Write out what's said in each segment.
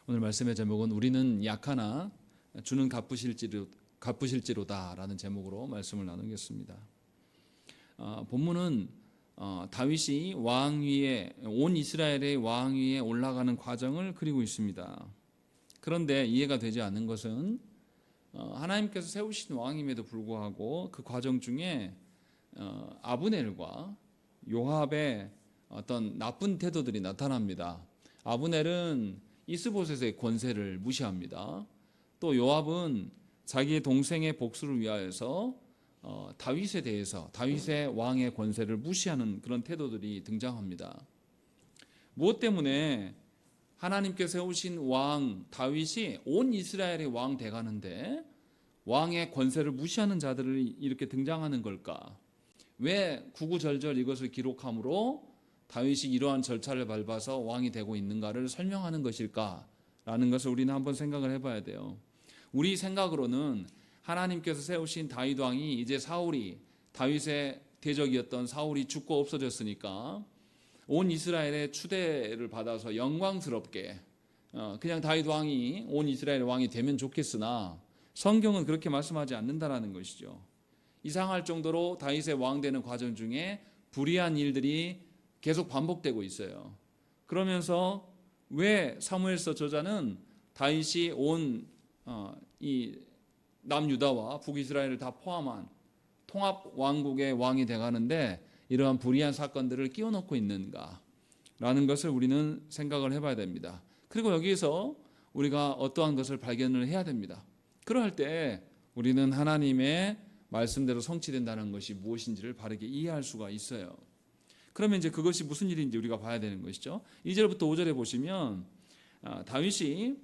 오늘 말씀의 제목은 우리는 약하나 주는 갚으실지로다라는 제목으로 말씀을 나누겠습니다. 본문은 다윗이 왕 위에 온 이스라엘의 왕 위에 올라가는 과정을 그리고 있습니다. 그런데 이해가 되지 않는 것은 하나님께서 세우신 왕임에도 불구하고 그 과정 중에 아브넬과 요압의 어떤 나쁜 태도들이 나타납니다. 아브넬은 이스보셋의 권세를 무시합니다. 또 요압은 자기의 동생의 복수를 위하여서 다윗에 대해서 다윗의 왕의 권세를 무시하는 그런 태도들이 등장합니다. 무엇 때문에 하나님께서 세우신 왕 다윗이 온 이스라엘의 왕 돼가는데 왕의 권세를 무시하는 자들이 이렇게 등장하는 걸까? 왜 구구절절 이것을 기록함으로 다윗이 이러한 절차를 밟아서 왕이 되고 있는가를 설명하는 것일까라는 것을 우리는 한번 생각을 해봐야 돼요. 우리 생각으로는 하나님께서 세우신 다윗 왕이 이제 다윗의 대적이었던 사울이 죽고 없어졌으니까 온 이스라엘의 추대를 받아서 영광스럽게 그냥 다윗 왕이 온 이스라엘의 왕이 되면 좋겠으나 성경은 그렇게 말씀하지 않는다라는 것이죠. 이상할 정도로 다윗의 왕 되는 과정 중에 불의한 일들이 계속 반복되고 있어요. 그러면서 왜 사무엘서 저자는 다윗이 온 이 남유다와 북이스라엘을 다 포함한 통합 왕국의 왕이 돼가는데 이러한 불의한 사건들을 끼워 넣고 있는가라는 것을 우리는 생각을 해봐야 됩니다. 그리고 여기에서 우리가 어떠한 것을 발견을 해야 됩니다. 그럴 때 우리는 하나님의 말씀대로 성취된다는 것이 무엇인지를 바르게 이해할 수가 있어요. 그러면 이제 그것이 무슨 일인지 우리가 봐야 되는 것이죠. 2절부터 5절에 보시면 다윗이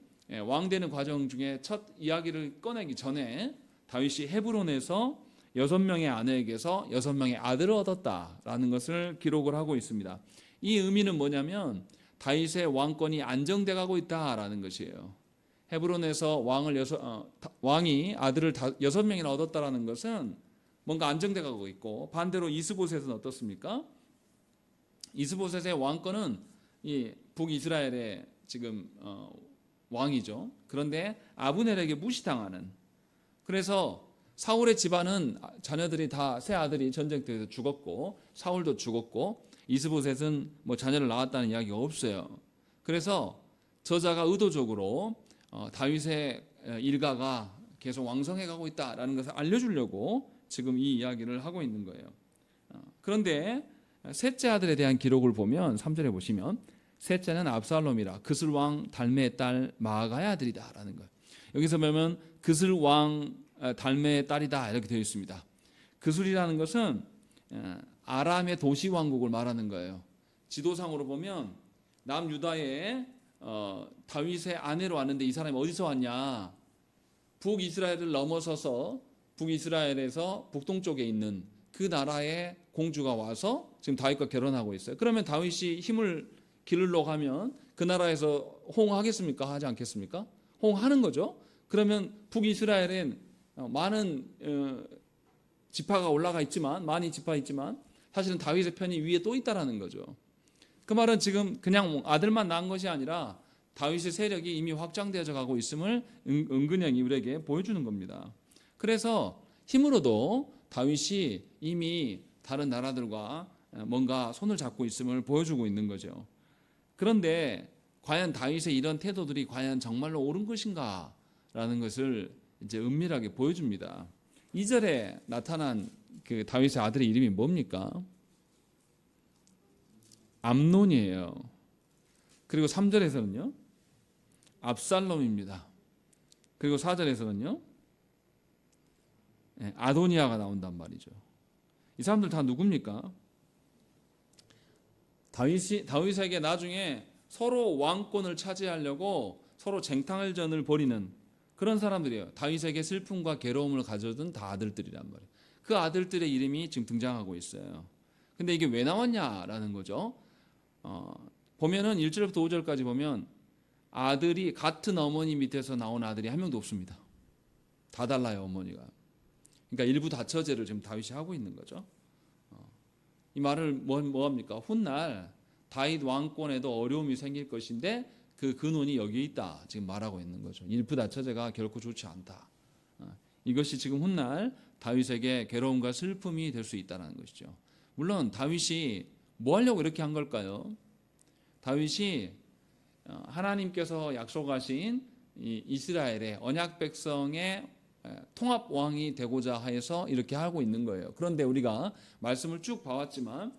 왕 되는 과정 중에 첫 이야기를 꺼내기 전에 다윗이 헤브론에서 6명의 아내에게서 6명의 아들을 얻었다라는 것을 기록을 하고 있습니다. 이 의미는 뭐냐면 다윗의 왕권이 안정돼 가고 있다라는 것이에요. 헤브론에서 왕이 아들을 6명이나 얻었다라는 것은 뭔가 안정돼 가고 있고, 반대로 이스보셋은 어떻습니까? 이스보셋의 왕권은 이 북이스라엘의 지금 왕이죠. 그런데 아브넬에게 무시당하는, 그래서 사울의 집안은 자녀들이 다 세 아들이 전쟁터에서 죽었고 사울도 죽었고 이스보셋은 뭐 자녀를 낳았다는 이야기가 없어요. 그래서 저자가 의도적으로 다윗의 일가가 계속 왕성해 가고 있다라는 것을 알려주려고 지금 이 이야기를 하고 있는 거예요. 그런데 셋째 아들에 대한 기록을 보면 3절에 보시면 셋째는 압살롬이라 그슬 왕 달메의 딸 마아가의 아들이다 라는 거예요. 여기서 보면 그슬 왕 달메의 딸이다 이렇게 되어 있습니다. 그슬이라는 것은 아람의 도시 왕국을 말하는 거예요. 지도상으로 보면 남유다의 다윗의 아내로 왔는데 이 사람이 어디서 왔냐? 북이스라엘을 넘어서서 북이스라엘에서 북동쪽에 있는 그 나라의 공주가 와서 지금 다윗과 결혼하고 있어요. 그러면 다윗이 힘을 기르러 가면 그 나라에서 호응하겠습니까? 하지 않겠습니까? 호응하는 거죠. 그러면 북이스라엘엔 많은 지파가 올라가 있지만, 많이 지파 있지만 사실은 다윗의 편이 위에 또 있다라는 거죠. 그 말은 지금 그냥 아들만 낳은 것이 아니라 다윗의 세력이 이미 확장되어져 가고 있음을 은근히 우리에게 보여주는 겁니다. 그래서 힘으로도 다윗이 이미 다른 나라들과 뭔가 손을 잡고 있음을 보여주고 있는 거죠. 그런데 과연 다윗의 이런 태도들이 과연 정말로 옳은 것인가라는 것을 이제 은밀하게 보여줍니다. 2절에 나타난 그 다윗의 아들의 이름이 뭡니까? 암논이에요. 그리고 3절에서는요 압살롬입니다. 그리고 4절에서는요 아도니아가 나온단 말이죠. 이 사람들 다 누굽니까? 다윗에게 나중에 서로 왕권을 차지하려고 서로 쟁탈전을 벌이는 그런 사람들이에요. 다윗에게 슬픔과 괴로움을 가져준 다 아들들이란 말이에요. 그 아들들의 이름이 지금 등장하고 있어요. 근데 이게 왜 나왔냐라는 거죠. 보면은 1절부터 5절까지 보면 아들이 같은 어머니 밑에서 나온 아들이 한 명도 없습니다. 다 달라요, 어머니가. 그러니까 일부 다처제를 지금 다윗이 하고 있는 거죠. 이 말을 뭐합니까? 훗날 다윗 왕권에도 어려움이 생길 것인데 그 근원이 여기에 있다 지금 말하고 있는 거죠. 일프다 처제가 결코 좋지 않다. 이것이 지금 훗날 다윗에게 괴로움과 슬픔이 될 수 있다는 것이죠. 물론 다윗이 뭐 하려고 이렇게 한 걸까요? 다윗이 하나님께서 약속하신 이 이스라엘의 언약 백성의 통합 왕이 되고자 해서 이렇게 하고 있는 거예요. 그런데 우리가 말씀을 쭉 봐왔지만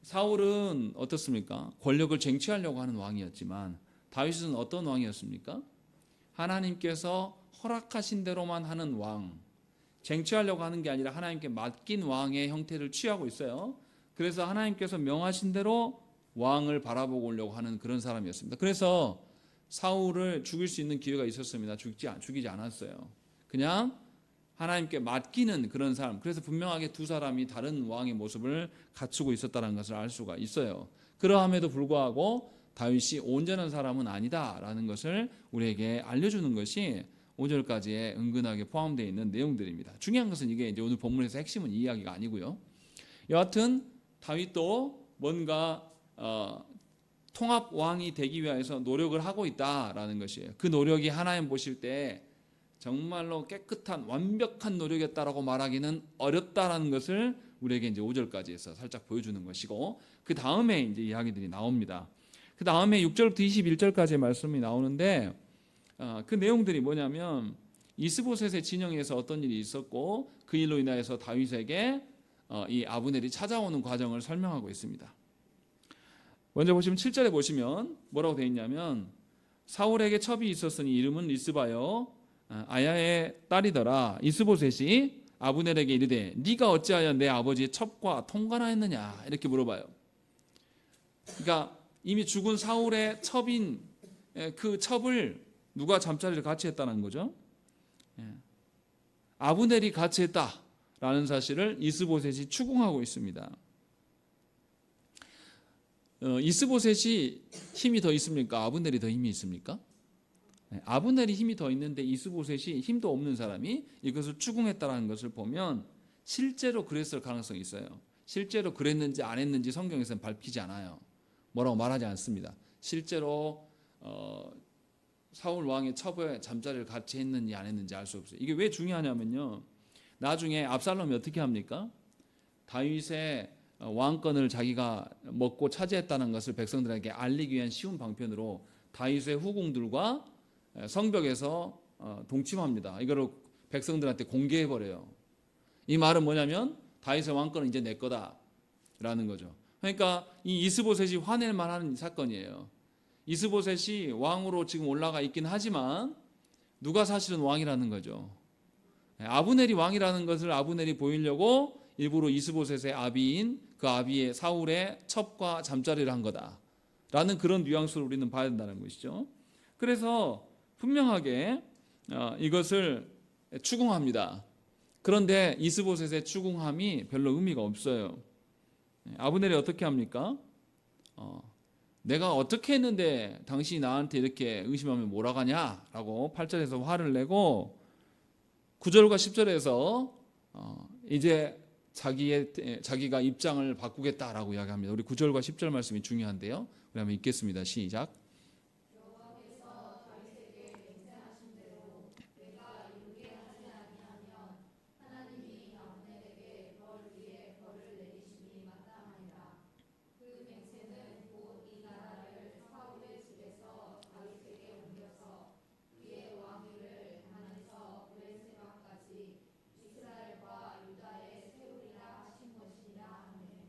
사울은 어떻습니까? 권력을 쟁취하려고 하는 왕이었지만 다윗은 어떤 왕이었습니까? 하나님께서 허락하신 대로만 하는 왕, 쟁취하려고 하는 게 아니라 하나님께 맡긴 왕의 형태를 취하고 있어요. 그래서 하나님께서 명하신 대로 왕을 바라보고 오려고 하는 그런 사람이었습니다. 그래서 사울을 죽일 수 있는 기회가 있었습니다. 죽이지 않았어요. 그냥 하나님께 맡기는 그런 삶. 그래서 분명하게 두 사람이 다른 왕의 모습을 갖추고 있었다는 것을 알 수가 있어요. 그러함에도 불구하고 다윗이 온전한 사람은 아니다라는 것을 우리에게 알려주는 것이 5절까지에 은근하게 포함되어 있는 내용들입니다. 중요한 것은 이게 이제 오늘 본문에서 핵심은 이 이야기가 아니고요. 여하튼 다윗도 뭔가 통합 왕이 되기 위해서 노력을 하고 있다라는 것이에요. 그 노력이 하나님 보실 때 정말로 깨끗한 완벽한 노력이었다라고 말하기는 어렵다라는 것을 우리에게 이제 5절까지 해서 살짝 보여주는 것이고, 그 다음에 이제 이야기들이 나옵니다. 그 다음에 6절부터 21절까지의 말씀이 나오는데 그 내용들이 뭐냐면 이스보셋의 진영에서 어떤 일이 있었고 그 일로 인하여서 다윗에게 이 아브넬이 찾아오는 과정을 설명하고 있습니다. 먼저 보시면 7절에 보시면 뭐라고 되어 있냐면 사울에게 첩이 있었으니 이름은 리스바요 아야의 딸이더라. 이스보셋이 아브넬에게 이르되 네가 어찌하여 내 아버지의 첩과 통관하였느냐 이렇게 물어봐요. 그러니까 이미 죽은 사울의 첩인 그 첩을 누가 잠자리를 같이 했다는 거죠. 아브넬이 같이 했다라는 사실을 이스보셋이 추궁하고 있습니다. 이스보셋이 힘이 더 있습니까? 아브넬이 더 힘이 있습니까? 아브넬이 힘이 더 있는데 이스보셋이 힘도 없는 사람이 이것을 추궁했다는 것을 보면 실제로 그랬을 가능성이 있어요. 실제로 그랬는지 안 했는지 성경에서는 밝히지 않아요. 뭐라고 말하지 않습니다. 실제로 사울 왕의 첩에 잠자리를 같이 했는지 안 했는지 알 수 없어요. 이게 왜 중요하냐면요. 나중에 압살롬이 어떻게 합니까? 다윗의 왕권을 자기가 먹고 차지했다는 것을 백성들에게 알리기 위한 쉬운 방편으로 다윗의 후궁들과 성벽에서 동침합니다. 이거를 백성들한테 공개해버려요. 이 말은 뭐냐면 다윗의 왕권은 이제 내 거다라는 거죠. 그러니까 이 이스보셋이 화낼 만한 사건이에요. 이스보셋이 왕으로 지금 올라가 있긴 하지만 누가 사실은 왕이라는 거죠. 아브넬이 왕이라는 것을 아브넬이 보이려고 일부러 이스보셋의 아비인 그 아비의 사울의 첩과 잠자리를 한 거다라는 그런 뉘앙스를 우리는 봐야 된다는 것이죠. 그래서 분명하게 이것을 추궁합니다. 그런데 이스보셋의 추궁함이 별로 의미가 없어요. 아브넬이 어떻게 합니까? 내가 어떻게 했는데 당신이 나한테 이렇게 의심하면 몰아가냐라고 8절에서 화를 내고 9절과 10절에서 이제 자기가 입장을 바꾸겠다라고 이야기합니다. 우리 9절과 10절 말씀이 중요한데요. 우리 한번 읽겠습니다. 시작.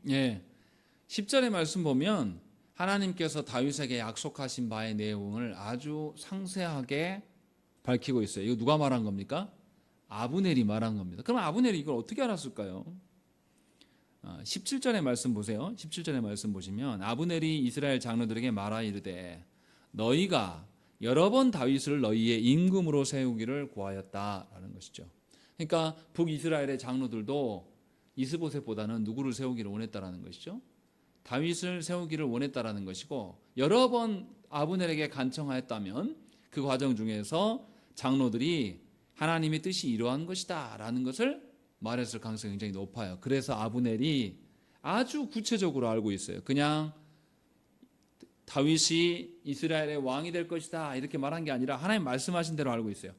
예, 10절의 말씀 보면 하나님께서 다윗에게 약속하신 바의 내용을 아주 상세하게 밝히고 있어요. 이거 누가 말한 겁니까? 아브넬이 말한 겁니다. 그럼 아브넬이 이걸 어떻게 알았을까요? 17절의 말씀 보세요. 17절의 말씀 보시면 아브넬이 이스라엘 장로들에게 말하 이르되 너희가 여러 번 다윗을 너희의 임금으로 세우기를 구하였다라는 것이죠. 그러니까 북이스라엘의 장로들도 이스보셋보다는 누구를 세우기를 원했다라는 것이죠. 다윗을 세우기를 원했다라는 것이고 여러 번 아브넬에게 간청하였다면 그 과정 중에서 장로들이 하나님의 뜻이 이러한 것이다라는 것을 말했을 가능성이 굉장히 높아요. 그래서 아브넬이 아주 구체적으로 알고 있어요. 그냥 다윗이 이스라엘의 왕이 될 것이다 이렇게 말한 게 아니라 하나님 말씀하신 대로 알고 있어요.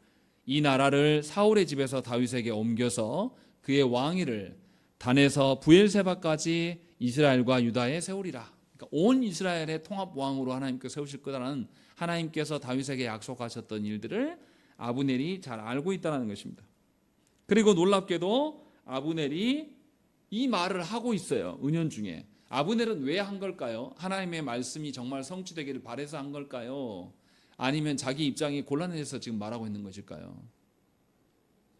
이 나라를 사울의 집에서 다윗에게 옮겨서 그의 왕위를 단에서 부엘세바까지 이스라엘과 유다에 세우리라. 그러니까 온 이스라엘의 통합 왕으로 하나님께서 세우실 거라는 하나님께서 다윗에게 약속하셨던 일들을 아브넬이 잘 알고 있다는 것입니다. 그리고 놀랍게도 아브넬이 이 말을 하고 있어요. 은연중에. 아브넬은 왜 한 걸까요? 하나님의 말씀이 정말 성취되기를 바라서 한 걸까요? 아니면 자기 입장이 곤란해서 지금 말하고 있는 것일까요?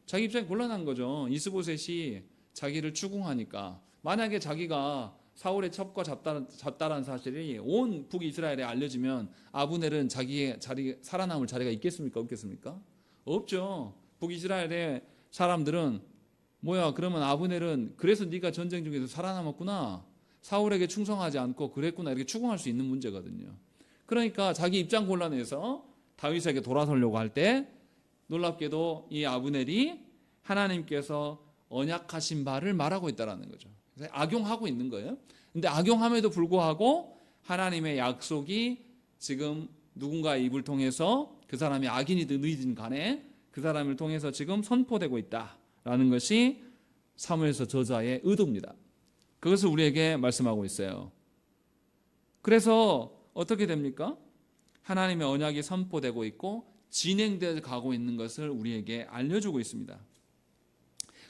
자기 입장이 곤란한 거죠. 이스보셋이 자기를 추궁하니까. 만약에 자기가 사울의 첩과 잡다라는 사실이 온 북이스라엘에 알려지면 아브넬은 자기의 자리, 살아남을 자리가 있겠습니까? 없겠습니까? 없죠. 북이스라엘의 사람들은 뭐야 그러면 아브넬은 그래서 네가 전쟁 중에서 살아남았구나, 사울에게 충성하지 않고 그랬구나 이렇게 추궁할 수 있는 문제거든요. 그러니까 자기 입장 곤란해서 다윗에게 돌아서려고 할 때 놀랍게도 이 아브넬이 하나님께서 언약하신 바를 말하고 있다는 거죠. 그래서 악용하고 있는 거예요. 근데 악용함에도 불구하고 하나님의 약속이 지금 누군가의 입을 통해서 그 사람이 악인이든 의인이든 간에 그 사람을 통해서 지금 선포되고 있다라는 것이 사무엘서 저자의 의도입니다. 그것을 우리에게 말씀하고 있어요. 그래서 어떻게 됩니까? 하나님의 언약이 선포되고 있고 진행되어 가고 있는 것을 우리에게 알려주고 있습니다.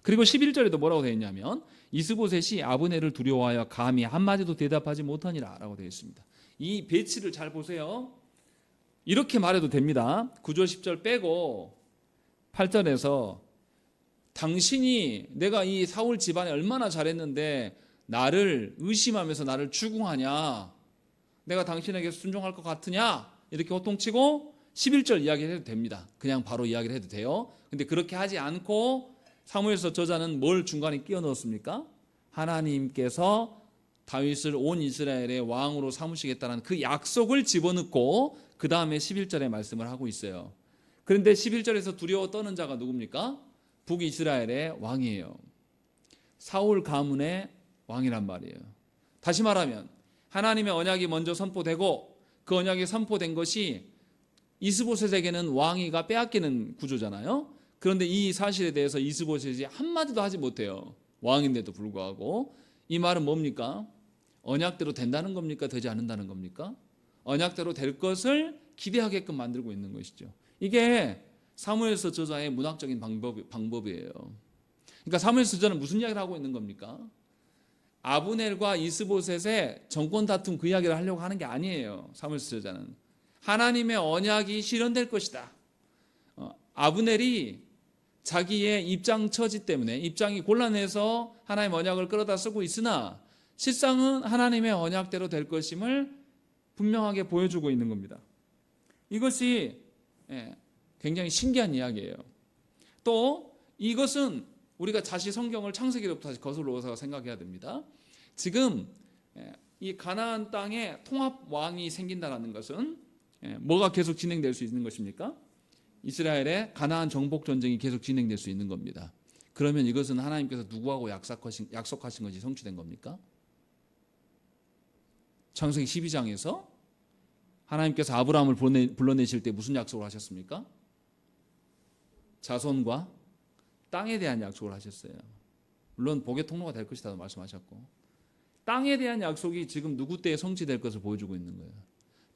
그리고 11절에도 뭐라고 되어 있냐면 이스보셋이 아브넬을 두려워하여 감히 한마디도 대답하지 못하니라 라고 되어 있습니다. 이 배치를 잘 보세요. 이렇게 말해도 됩니다. 9절 10절 빼고 8절에서 당신이 내가 이 사울 집안에 얼마나 잘했는데 나를 의심하면서 나를 추궁하냐, 내가 당신에게 순종할 것 같으냐 이렇게 호통치고 11절 이야기를 해도 됩니다. 그냥 바로 이야기를 해도 돼요. 근데 그렇게 하지 않고 사무엘서 저자는 뭘 중간에 끼워 넣었습니까? 하나님께서 다윗을 온 이스라엘의 왕으로 삼으시겠다는 그 약속을 집어넣고 그 다음에 11절의 말씀을 하고 있어요. 그런데 11절에서 두려워 떠는 자가 누굽니까? 북이스라엘의 왕이에요. 사울 가문의 왕이란 말이에요. 다시 말하면 하나님의 언약이 먼저 선포되고 그 언약이 선포된 것이 이스보셋에게는 왕위가 빼앗기는 구조잖아요. 그런데 이 사실에 대해서 이스보셋이 한마디도 하지 못해요. 왕인데도 불구하고. 이 말은 뭡니까? 언약대로 된다는 겁니까? 되지 않는다는 겁니까? 언약대로 될 것을 기대하게끔 만들고 있는 것이죠. 이게 사무엘서 저자의 문학적인 방법이에요. 그러니까 사무엘서 저자는 무슨 이야기를 하고 있는 겁니까? 아브넬과 이스보셋의 정권 다툼 그 이야기를 하려고 하는 게 아니에요. 사무엘서 저자는 하나님의 언약이 실현될 것이다. 아브넬이 자기의 입장 처지 때문에 입장이 곤란해서 하나님의 언약을 끌어다 쓰고 있으나 실상은 하나님의 언약대로 될 것임을 분명하게 보여주고 있는 겁니다. 이것이 굉장히 신기한 이야기예요. 또 이것은 우리가 다시 성경을 창세기로부터 다시 거슬러서 생각해야 됩니다. 지금 이 가나안 땅에 통합 왕이 생긴다는 것은 뭐가 계속 진행될 수 있는 것입니까? 이스라엘의 가나안 정복 전쟁이 계속 진행될 수 있는 겁니다. 그러면 이것은 하나님께서 누구하고 약속하신 것이 성취된 겁니까? 창세기 12장에서 하나님께서 아브라함을 불러내실 때 무슨 약속을 하셨습니까? 자손과 땅에 대한 약속을 하셨어요. 물론 복의 통로가 될 것이다 말씀하셨고 땅에 대한 약속이 지금 누구 때에 성취될 것을 보여주고 있는 거예요.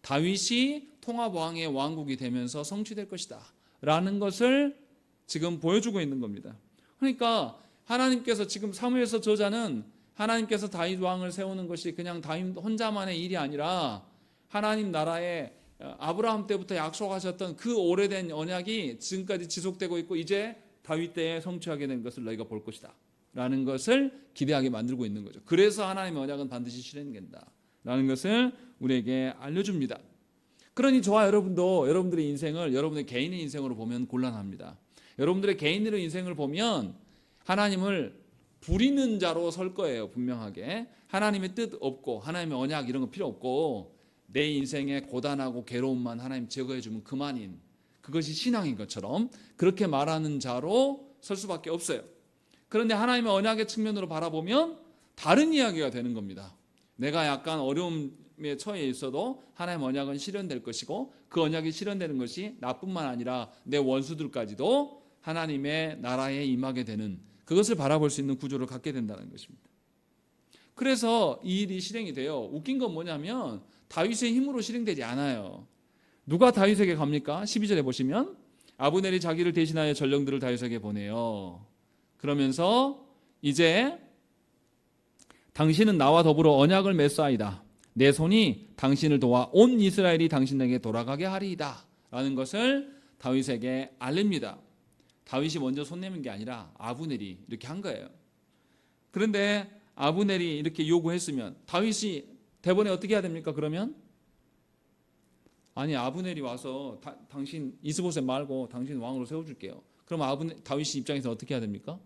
다윗이 통합왕의 왕국이 되면서 성취될 것이다 라는 것을 지금 보여주고 있는 겁니다. 그러니까 하나님께서 지금 사무엘서 저자는 하나님께서 다윗 왕을 세우는 것이 그냥 다윗 혼자만의 일이 아니라 하나님 나라에 아브라함 때부터 약속하셨던 그 오래된 언약이 지금까지 지속되고 있고 이제 다윗 때에 성취하게 된 것을 너희가 볼 것이다 라는 것을 기대하게 만들고 있는 거죠. 그래서 하나님의 언약은 반드시 실현된다 라는 것을 우리에게 알려줍니다. 그러니 저와 여러분도 여러분들의 인생을 여러분의 개인의 인생으로 보면 곤란합니다. 여러분들의 개인의 인생을 보면 하나님을 부리는 자로 설 거예요. 분명하게 하나님의 뜻 없고 하나님의 언약 이런 거 필요 없고 내 인생의 고단하고 괴로움만 하나님 제거해 주면 그만인, 그것이 신앙인 것처럼 그렇게 말하는 자로 설 수밖에 없어요. 그런데 하나님의 언약의 측면으로 바라보면 다른 이야기가 되는 겁니다. 내가 약간 어려움 어려움에 처해 있어도 하나님 언약은 실현될 것이고, 그 언약이 실현되는 것이 나뿐만 아니라 내 원수들까지도 하나님의 나라에 임하게 되는, 그것을 바라볼 수 있는 구조를 갖게 된다는 것입니다. 그래서 이 일이 실행이 돼요. 웃긴 건 뭐냐면 다윗의 힘으로 실행되지 않아요. 누가 다윗에게 갑니까? 12절에 보시면 아브넬이 자기를 대신하여 전령들을 다윗에게 보내요. 그러면서 이제 당신은 나와 더불어 언약을 맺사이다. 내 손이 당신을 도와 온 이스라엘이 당신에게 돌아가게 하리이다. 라는 것을 다윗에게 알립니다. 다윗이 먼저 손 내민 게 아니라 아브넬이 이렇게 한 거예요. 그런데 아브넬이 이렇게 요구했으면 다윗이 대본에 어떻게 해야 됩니까? 그러면 아니, 아브넬이 와서 당신 이스보셋 말고 당신 왕으로 세워줄게요. 그럼 다윗이 입장에서 어떻게 해야 됩니까?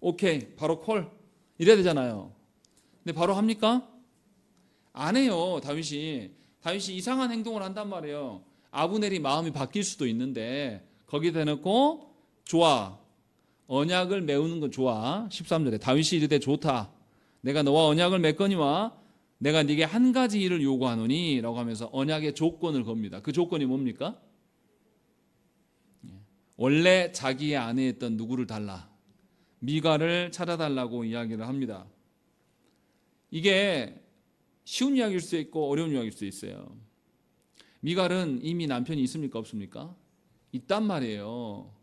오케이, 바로 콜 이래야 되잖아요. 근데 바로 합니까? 안 해요. 다윗이 이상한 행동을 한단 말이에요. 아브넬이 마음이 바뀔 수도 있는데 거기에 대놓고 좋아, 언약을 메우는 건 좋아. 13절에 다윗이 이르되 좋다. 내가 너와 언약을 맺거니와 내가 네게 한 가지 일을 요구하노니 라고 하면서 언약의 조건을 겁니다. 그 조건이 뭡니까? 원래 자기의 아내였던 누구를 달라, 미갈을 찾아달라고 이야기를 합니다. 이게 쉬운 이야기일 수 있고 어려운 이야기일 수 있어요. 미갈은 이미 남편이 있습니까? 없습니까? 있단 말이에요.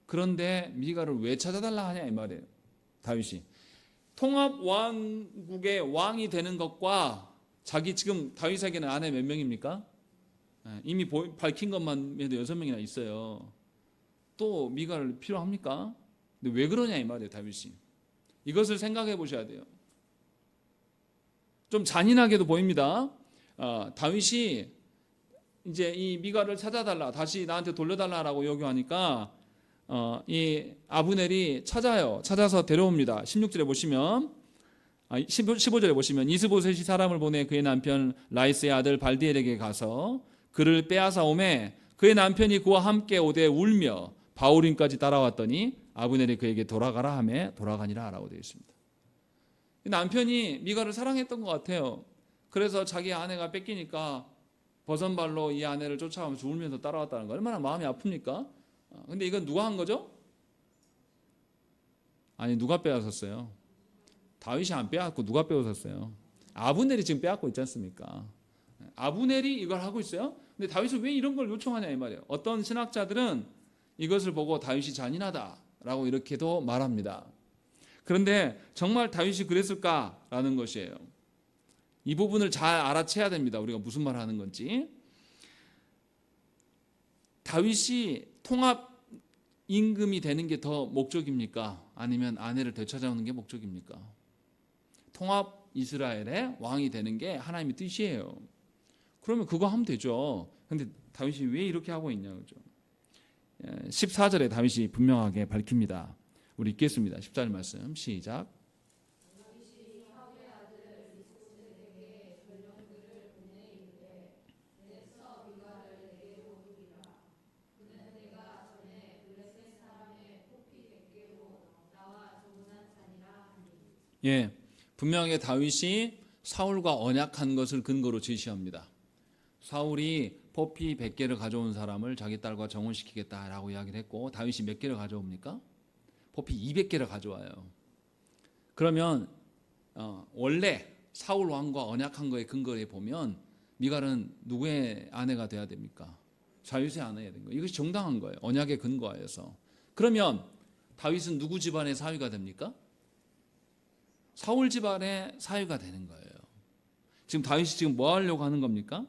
그런데 미갈을 왜 찾아달라 하냐 이 말이에요. 다윗이 통합 왕국의 왕이 되는 것과 자기 지금 다윗에게는 아내 몇 명입니까? 이미 밝힌 것만 해도 6명이나 있어요. 또 미갈 필요합니까? 근데 왜 그러냐 이 말이에요. 다윗이 이것을 생각해 보셔야 돼요. 좀 잔인하게도 보입니다. 다윗이 이제 이 미갈을 찾아달라, 다시 나한테 돌려달라라고 요구하니까 이 아브넬이 찾아서 데려옵니다. 16절에 보시면 15절에 보시면 이스보셋이 사람을 보내 그의 남편 라이스의 아들 발디엘에게 가서 그를 빼앗아 오매 그의 남편이 그와 함께 오되 울며 바후림까지 따라왔더니 아브넬이 그에게 돌아가라 하매 돌아가니라 라고 되어 있습니다. 남편이 미갈을 사랑했던 것 같아요. 그래서 자기 아내가 뺏기니까 버선발로 이 아내를 쫓아가면서 울면서 따라왔다는 거 얼마나 마음이 아픕니까? 근데 이건 누가 한 거죠? 아니, 누가 빼앗았어요? 다윗이 안 빼앗고 누가 빼앗았어요? 아브넬이 지금 빼앗고 있지 않습니까? 아브넬이 이걸 하고 있어요. 근데 다윗은 왜 이런 걸 요청하냐 이 말이에요. 어떤 신학자들은 이것을 보고 다윗이 잔인하다라고 이렇게도 말합니다. 그런데 정말 다윗이 그랬을까라는 것이에요. 이 부분을 잘 알아채야 됩니다. 우리가 무슨 말 하는 건지. 다윗이 통합 임금이 되는 게 더 목적입니까? 아니면 아내를 되찾아오는 게 목적입니까? 통합 이스라엘의 왕이 되는 게 하나님의 뜻이에요. 그러면 그거 하면 되죠. 근데 다윗이 왜 이렇게 하고 있냐 그죠? 14절에 다윗이 분명하게 밝힙니다. 우리 읽겠습니다. 14절 말씀 시작. 예, 분명하게 다윗이 사울과 언약한 것을 근거로 제시합니다. 사울이 포피 100개를 가져온 사람을 자기 딸과 정혼시키겠다라고 이야기를 했고 다윗이 몇 개를 가져옵니까? 포피 200개를 가져와요. 그러면 원래 사울 왕과 언약한 거에 근거에 보면 미갈은 누구의 아내가 돼야 됩니까? 다윗의 아내가 된 거예요. 이것이 정당한 거예요. 언약에 근거하여서. 그러면 다윗은 누구 집안의 사위가 됩니까? 사울 집안의 사위가 되는 거예요. 지금 다윗이 지금 뭐 하려고 하는 겁니까?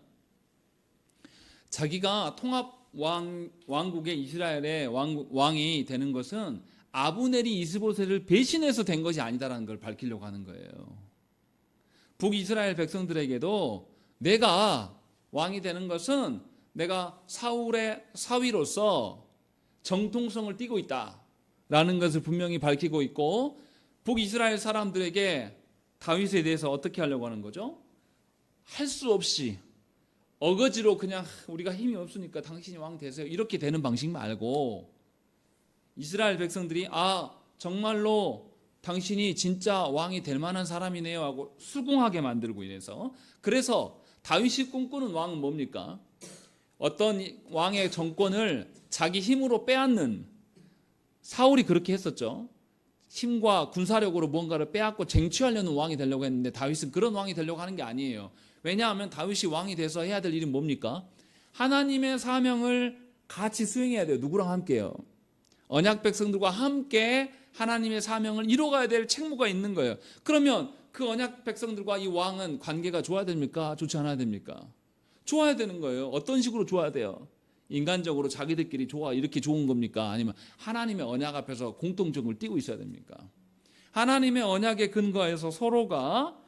자기가 통합 왕국의 이스라엘의 왕이 되는 것은 아브넬이 이스보셋을 배신해서 된 것이 아니다라는 걸 밝히려고 하는 거예요. 북이스라엘 백성들에게도 내가 왕이 되는 것은 내가 사울의 사위로서 정통성을 띠고 있다라는 것을 분명히 밝히고 있고 북이스라엘 사람들에게 다윗에 대해서 어떻게 하려고 하는 거죠? 할 수 없이 어거지로 그냥 우리가 힘이 없으니까 당신이 왕 되세요 이렇게 되는 방식 말고 이스라엘 백성들이 정말로 당신이 진짜 왕이 될 만한 사람이네요 하고 수긍하게 만들고 이래서, 그래서 다윗이 꿈꾸는 왕은 뭡니까? 어떤 왕의 정권을 자기 힘으로 빼앗는, 사울이 그렇게 했었죠. 힘과 군사력으로 무언가를 빼앗고 쟁취하려는 왕이 되려고 했는데 다윗은 그런 왕이 되려고 하는 게 아니에요. 왜냐하면 다윗이 왕이 돼서 해야 될 일은 뭡니까? 하나님의 사명을 같이 수행해야 돼요. 누구랑 함께요? 언약 백성들과 함께 하나님의 사명을 이뤄가야 될 책무가 있는 거예요. 그러면 그 언약 백성들과 이 왕은 관계가 좋아야 됩니까? 좋지 않아야 됩니까? 좋아야 되는 거예요. 어떤 식으로 좋아야 돼요? 인간적으로 자기들끼리 좋아 이렇게 좋은 겁니까? 아니면 하나님의 언약 앞에서 공통점을 띠고 있어야 됩니까? 하나님의 언약에 근거해서 서로가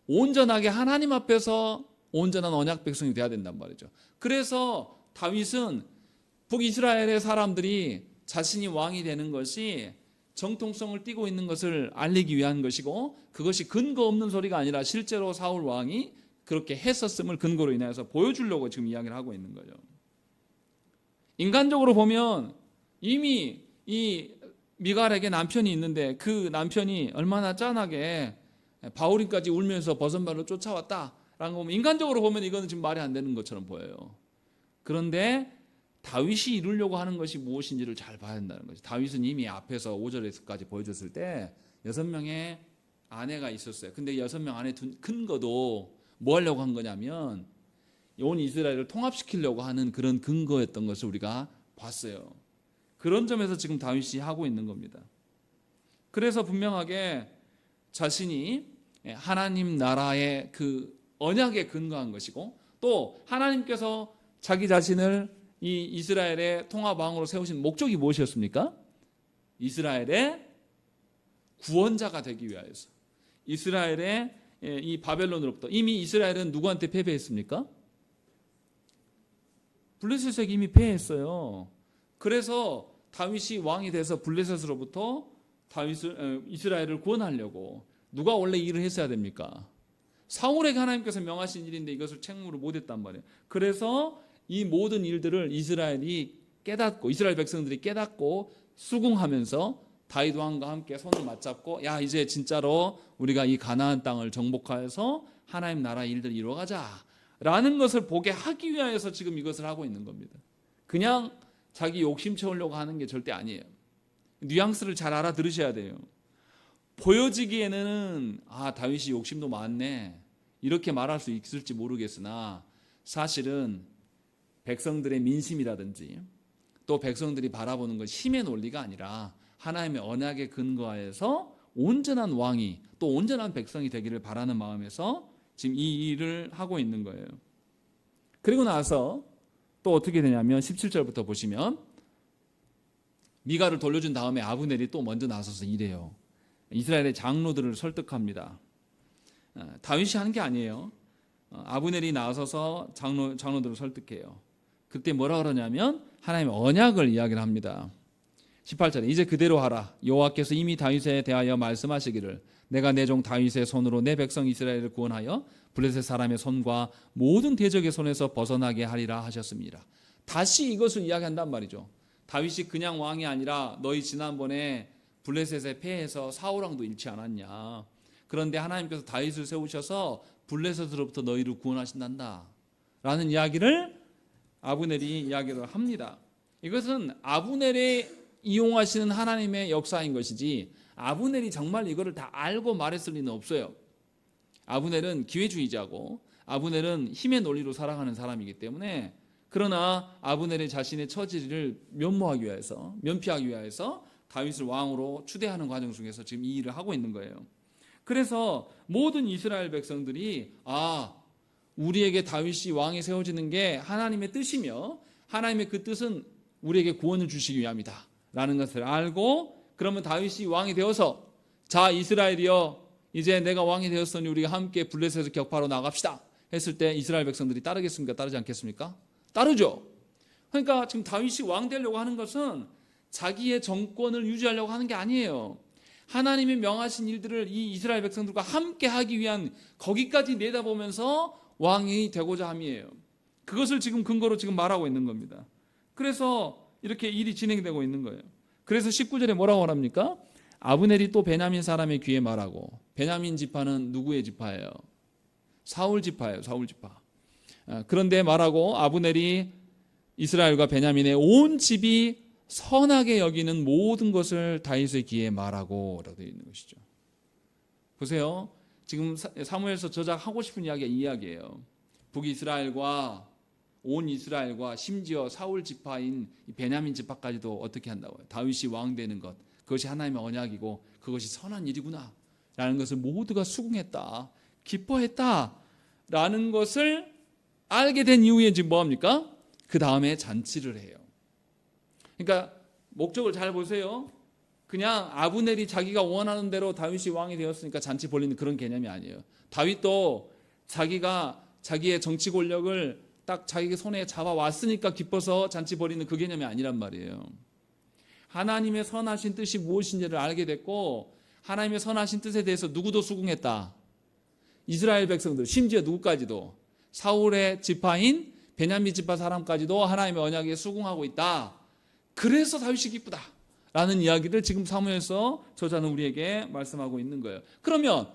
온전하게 하나님 앞에서 온전한 언약 백성이 돼야 된단 말이죠. 그래서 다윗은 북이스라엘의 사람들이 자신이 왕이 되는 것이 정통성을 띠고 있는 것을 알리기 위한 것이고, 그것이 근거 없는 소리가 아니라 실제로 사울 왕이 그렇게 했었음을 근거로 인해서 보여주려고 지금 이야기를 하고 있는 거죠. 인간적으로 보면 이미 이 미갈에게 남편이 있는데 그 남편이 얼마나 짠하게 바울인까지 울면서 버선발로 쫓아왔다라는 거 보면, 인간적으로 보면 이거는 지금 말이 안 되는 것처럼 보여요. 그런데 다윗이 이루려고 하는 것이 무엇인지를 잘 봐야 된다는 거죠. 다윗은 이미 앞에서 5절에서까지 보여줬을 때 6명의 아내가 있었어요. 근데 6명 안에 둔 근거도 뭐 하려고 한 거냐면 온 이스라엘을 통합시키려고 하는 그런 근거였던 것을 우리가 봤어요. 그런 점에서 지금 다윗이 하고 있는 겁니다. 그래서 분명하게 자신이 하나님 나라의 그 언약에 근거한 것이고, 또 하나님께서 자기 자신을 이 이스라엘의 통합왕으로 세우신 목적이 무엇이었습니까? 이스라엘의 구원자가 되기 위하여서, 이스라엘의 이 바벨론으로부터, 이미 이스라엘은 누구한테 패배했습니까? 블레셋에게 이미 패했어요. 그래서 다윗이 왕이 돼서 블레셋으로부터 이스라엘을 구원하려고, 누가 원래 일을 했어야 됩니까? 사울에게 하나님께서 명하신 일인데 이것을 책무로 못했단 말이에요. 그래서 이 모든 일들을 이스라엘이 깨닫고, 이스라엘 백성들이 깨닫고 수긍하면서 다윗 왕과 함께 손을 맞잡고, 야 이제 진짜로 우리가 이 가나안 땅을 정복하여서 하나님 나라 일들을 이루어가자 라는 것을 보게 하기 위하여서 지금 이것을 하고 있는 겁니다. 그냥 자기 욕심 채우려고 하는 게 절대 아니에요. 뉘앙스를 잘 알아들으셔야 돼요. 보여지기에는 다윗이 욕심도 많네 이렇게 말할 수 있을지 모르겠으나, 사실은 백성들의 민심이라든지 또 백성들이 바라보는 것 힘의 논리가 아니라 하나님의 언약에 근거하여서 온전한 왕이 또 온전한 백성이 되기를 바라는 마음에서 지금 이 일을 하고 있는 거예요. 그리고 나서 또 어떻게 되냐면 17절부터 보시면 미가를 돌려준 다음에 아브넬이 또 먼저 나서서 일해요. 이스라엘의 장로들을 설득합니다. 다윗이 하는 게 아니에요. 아브넬이 나서서 장로들을 설득해요. 그때 뭐라 그러냐면 하나님의 언약을 이야기를 합니다. 18절에 이제 그대로 하라. 여호와께서 이미 다윗에 대하여 말씀하시기를 내가 내 종 다윗의 손으로 내 백성 이스라엘을 구원하여 블레셋 사람의 손과 모든 대적의 손에서 벗어나게 하리라 하셨습니다. 다시 이것을 이야기한단 말이죠. 다윗이 그냥 왕이 아니라 너희 지난번에 블레셋에 패해서 사울왕도 잃지 않았냐. 그런데 하나님께서 다윗을 세우셔서 블레셋으로부터 너희를 구원하신단다 라는 이야기를 아브넬이 이야기를 합니다. 이것은 아브넬이 이용하시는 하나님의 역사인 것이지 아브넬이 정말 이거를 다 알고 말했을 리는 없어요. 아브넬은 기회주의자고 아브넬은 힘의 논리로 살아가는 사람이기 때문에, 그러나 아브넬이 자신의 처지를 면피하기 위해서 다윗을 왕으로 추대하는 과정 속에서 지금 이 일을 하고 있는 거예요. 그래서 모든 이스라엘 백성들이 우리에게 다윗이 왕이 세워지는 게 하나님의 뜻이며 하나님의 그 뜻은 우리에게 구원을 주시기 위함이다 라는 것을 알고, 그러면 다윗이 왕이 되어서 자 이스라엘이여 이제 내가 왕이 되었으니 우리가 함께 블레셋을 격파하러 나갑시다 했을 때 이스라엘 백성들이 따르겠습니까? 따르지 않겠습니까? 따르죠. 그러니까 지금 다윗이 왕 되려고 하는 것은 자기의 정권을 유지하려고 하는 게 아니에요. 하나님이 명하신 일들을 이 이스라엘 백성들과 함께 하기 위한, 거기까지 내다보면서 왕이 되고자 함이에요. 그것을 지금 근거로 지금 말하고 있는 겁니다. 그래서 이렇게 일이 진행되고 있는 거예요. 그래서 19절에 뭐라고 합니까? 아브넬이 또 베냐민 사람의 귀에 말하고, 베냐민 지파는 누구의 지파예요? 사울 지파예요. 사울 지파. 그런데 말하고 아브넬이 이스라엘과 베냐민의 온 집이 선하게 여기는 모든 것을 다윗의 귀에 말하고 라고 되어 있는 것이죠. 보세요. 지금 사무엘서 저작하고 싶은 이야기가 이 이야기예요. 북이스라엘과 온 이스라엘과 심지어 사울 지파인 베냐민 지파까지도 어떻게 한다고요? 다윗이 왕 되는 것, 그것이 하나님의 언약이고 그것이 선한 일이구나 라는 것을 모두가 수긍했다, 기뻐했다 라는 것을 알게 된 이후에 지금 뭐합니까? 그 다음에 잔치를 해요. 그러니까 목적을 잘 보세요. 그냥 아브넬이 자기가 원하는 대로 다윗이 왕이 되었으니까 잔치 벌리는 그런 개념이 아니에요. 다윗도 자기가 자기의 정치 권력을 딱 자기 손에 잡아왔으니까 기뻐서 잔치 벌이는 그 개념이 아니란 말이에요. 하나님의 선하신 뜻이 무엇인지를 알게 됐고, 하나님의 선하신 뜻에 대해서 누구도 수긍했다. 이스라엘 백성들, 심지어 누구까지도, 사울의 지파인 베냐민 지파 사람까지도 하나님의 언약에 수긍하고 있다. 그래서 다윗이 기쁘다 라는 이야기를 지금 사무엘서 저자는 우리에게 말씀하고 있는 거예요. 그러면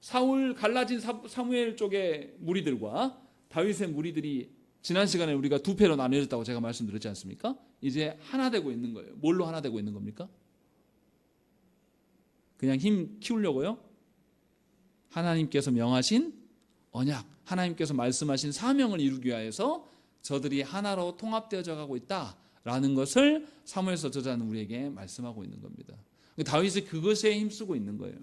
사울 갈라진 사무엘 쪽의 무리들과 다윗의 무리들이 지난 시간에 우리가 두 패로 나뉘어졌다고 제가 말씀드렸지 않습니까? 이제 하나 되고 있는 거예요. 뭘로 하나 되고 있는 겁니까? 그냥 힘 키우려고요? 하나님께서 명하신 언약, 하나님께서 말씀하신 사명을 이루기 위해서 저들이 하나로 통합되어져 가고 있다라는 것을 사무엘서 저자는 우리에게 말씀하고 있는 겁니다. 다윗이 그것에 힘쓰고 있는 거예요.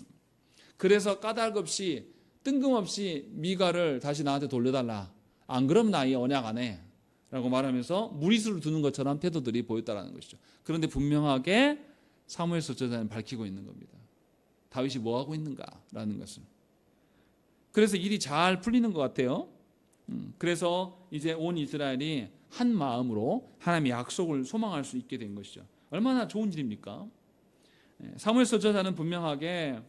그래서 까닭없이 뜬금없이 미가를 다시 나한테 돌려달라, 안 그러면 나 이 언약 안 해 라고 말하면서 무리수를 두는 것처럼 태도들이 보였다는 것이죠. 그런데 분명하게 사무엘서 저자는 밝히고 있는 겁니다. 다윗이 뭐 하고 있는가라는 것을. 그래서 일이 잘 풀리는 것 같아요. 그래서 이제 온 이스라엘이 한 마음으로 하나님의 약속을 소망할 수 있게 된 것이죠. 얼마나 좋은 일입니까? 사무엘서 저자는 분명하게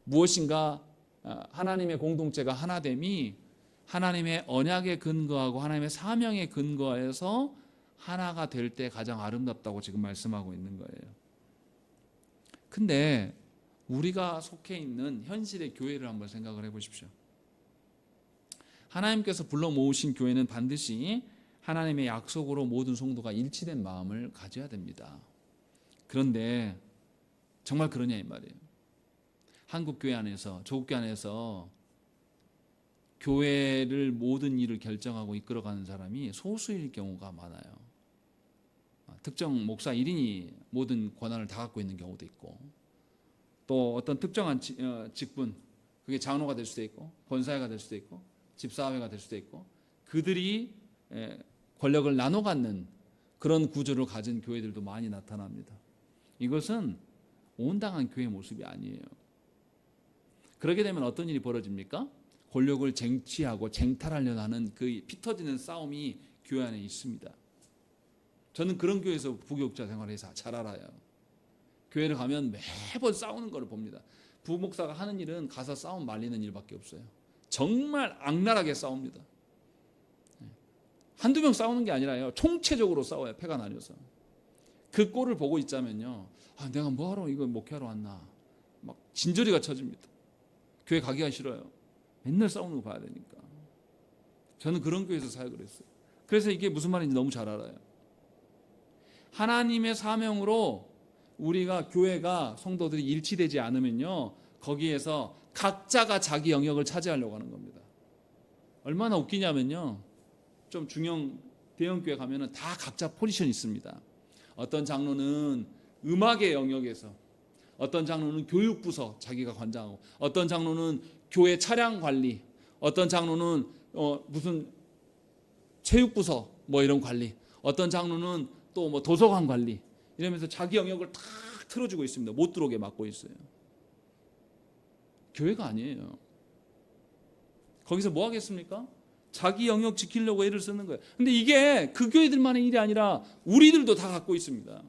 무엇인가 하나님의 공동체가 하나됨이 하나님의 언약에 근거하고 하나님의 사명에 근거해서 하나가 될 때 가장 아름답다고 지금 말씀하고 있는 거예요. 근데 우리가 속해 있는 현실의 교회를 한번 생각을 해보십시오. 하나님께서 불러 모으신 교회는 반드시 하나님의 약속으로 모든 성도가 일치된 마음을 가져야 됩니다. 그런데 정말 그러냐 이 말이에요. 한국 교회 안에서, 조국 교회 안에서 교회를 모든 일을 결정하고 이끌어가는 사람이 소수일 경우가 많아요. 특정 목사 1인이 모든 권한을 다 갖고 있는 경우도 있고, 또 어떤 특정한 직분, 그게 장로가 될 수도 있고 권사회가 될 수도 있고 집사회가 될 수도 있고, 그들이 권력을 나눠 갖는 그런 구조를 가진 교회들도 많이 나타납니다. 이것은 온당한 교회의 모습이 아니에요. 그렇게 되면 어떤 일이 벌어집니까? 권력을 쟁취하고 쟁탈하려는 하는 그 피 터지는 싸움이 교회 안에 있습니다. 저는 그런 교회에서 부교육자 생활해서 잘 알아요. 교회를 가면 매번 싸우는 걸 봅니다. 부목사가 하는 일은 가서 싸움 말리는 일밖에 없어요. 정말 악랄하게 싸웁니다. 한두 명 싸우는 게 아니라요, 총체적으로 싸워요. 패가 나뉘어서. 그 꼴을 보고 있자면요, 내가 뭐하러 이거 목회하러 왔나, 막 진저리가 쳐집니다. 교회 가기가 싫어요. 맨날 싸우는 거 봐야 되니까. 저는 그런 교회에서 사역을 했어요. 그래서 이게 무슨 말인지 너무 잘 알아요. 하나님의 사명으로 우리가 교회가 성도들이 일치되지 않으면요, 거기에서 각자가 자기 영역을 차지하려고 하는 겁니다. 얼마나 웃기냐면요, 좀 중형 대형 교회 가면은 다 각자 포지션이 있습니다. 어떤 장로는 음악의 영역에서, 어떤 장로는 교육부서 자기가 관장하고, 어떤 장로는 교회 차량 관리, 어떤 장로는 무슨 체육부서 뭐 이런 관리, 어떤 장로는 또 뭐 도서관 관리, 이러면서 자기 영역을 탁 틀어주고 있습니다. 못 들어오게 막고 있어요. 교회가 아니에요. 거기서 뭐 하겠습니까? 자기 영역 지키려고 애를 쓰는 거예요. 근데 이게 그 교회들만의 일이 아니라 우리들도 다 갖고 있습니다.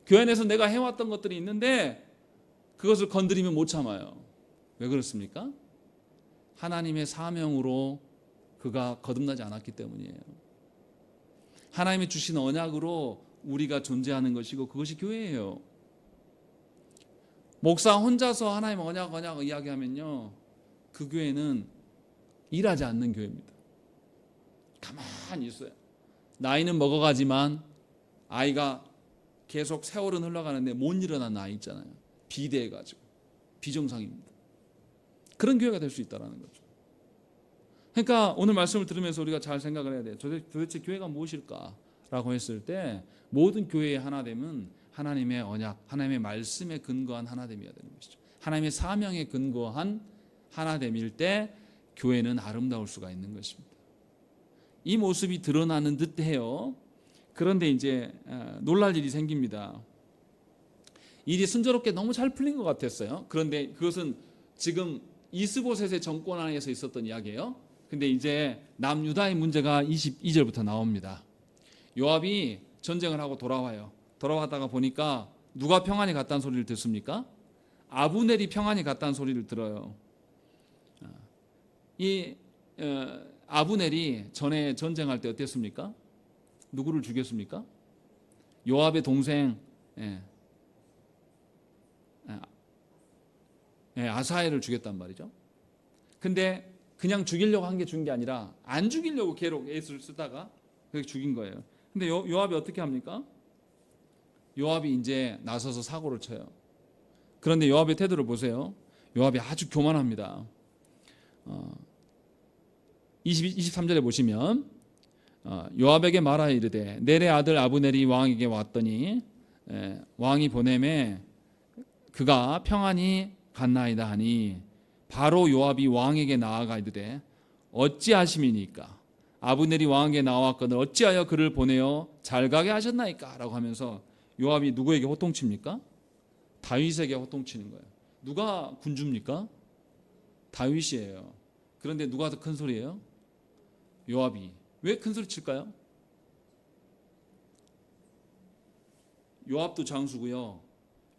교회 안에서 내가 해왔던 것들이 있는데 그것을 건드리면 못 참아요. 왜 그렇습니까? 하나님의 사명으로 그가 거듭나지 않았기 때문이에요. 하나님이 주신 언약으로 우리가 존재하는 것이고 그것이 교회예요. 목사 혼자서 하나님 언약 이야기하면요, 그 교회는 일하지 않는 교회입니다. 가만히 있어요. 나이는 먹어가지만 아이가 계속 세월은 흘러가는데 못 일어나는 아이 있잖아요. 비대해가지고 비정상입니다. 그런 교회가 될 수 있다는 거죠. 그러니까 오늘 말씀을 들으면서 우리가 잘 생각을 해야 돼요. 도대체 교회가 무엇일까라고 했을 때 모든 교회의 하나됨은 하나님의 언약, 하나님의 말씀에 근거한 하나됨이어야 되는 것이죠. 하나님의 사명에 근거한 하나됨일 때 교회는 아름다울 수가 있는 것입니다. 이 모습이 드러나는 듯해요. 그런데 이제 놀랄 일이 생깁니다. 일이 순조롭게 너무 잘 풀린 것 같았어요. 그런데 그것은 지금 이스보셋의 정권 안에서 있었던 이야기예요. 근데 이제 남유다의 문제가 22절부터 나옵니다. 요압이 전쟁을 하고 돌아와요. 돌아왔다가 보니까 누가 평안히 갔다는 소리를 듣습니까? 아브넬이 평안히 갔다는 소리를 들어요. 이 아브넬이 전에 전쟁할 때 어땠습니까? 누구를 죽였습니까? 요압의 동생 아사헬을 죽였단 말이죠. 근데 그냥 죽이려고 한 게 죽인 게 아니라 안 죽이려고 계속 애를 쓰다가 그렇게 죽인 거예요. 근데 요압이 어떻게 합니까? 요압이 이제 나서서 사고를 쳐요. 그런데 요압의 태도를 보세요. 요압이 아주 교만합니다. 23절에 보시면 요압에게 말하여 이르되 넬의 아들 아브넬이 왕에게 왔더니 왕이 보내매 그가 평안히 갔나이다 하니 바로 요압이 왕에게 나아가 이르되 어찌하심이니까 아브넬이 왕에게 나왔거늘 어찌하여 그를 보내어 잘 가게 하셨나이까 라고 하면서 요압이 누구에게 호통칩니까? 다윗에게 호통치는 거예요. 누가 군주입니까? 다윗이에요. 그런데 누가 더 큰 소리예요? 요압이. 왜 큰 소리 칠까요? 요압도 장수고요.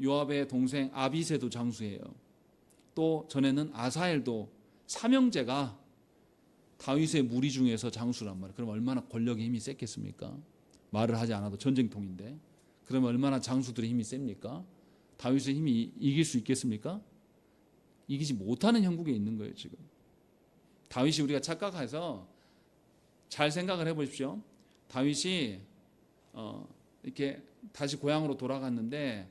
요압의 동생 아비새도 장수예요. 또 전에는 아사엘도 삼형제가 다윗의 무리 중에서 장수란 말이에요. 그럼 얼마나 권력의 힘이 셌겠습니까? 말을 하지 않아도 전쟁통인데. 그러면 얼마나 장수들의 힘이 셉니까? 다윗의 힘이 이길 수 있겠습니까? 이기지 못하는 형국에 있는 거예요, 지금. 다윗이 우리가 착각해서 잘 생각을 해보십시오. 다윗이 이렇게 다시 고향으로 돌아갔는데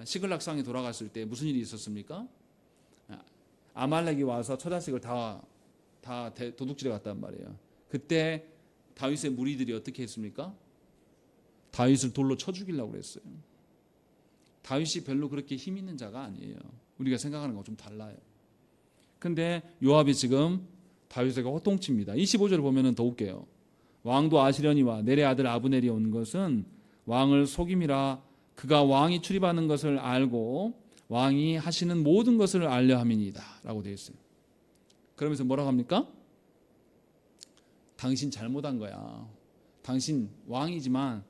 시글락상에 돌아갔을 때 무슨 일이 있었습니까? 아말렉이 와서 처자식을 다 도둑질해 갔단 말이에요. 그때 다윗의 무리들이 어떻게 했습니까? 다윗을 돌로 쳐 죽이려고 그랬어요. 다윗이 별로 그렇게 힘 있는 자가 아니에요. 우리가 생각하는 거 좀 달라요. 근데 요압이 지금 다윗에게 호통칩니다. 25절을 보면 더 웃겨요. 왕도 아시려니와 넬의 아들 아브넬이 온 것은 왕을 속임이라 그가 왕이 출입하는 것을 알고 왕이 하시는 모든 것을 알려 함이니이다 라고 되어 있어요. 그러면서 뭐라고 합니까? 당신 잘못한 거야. 당신 왕이지만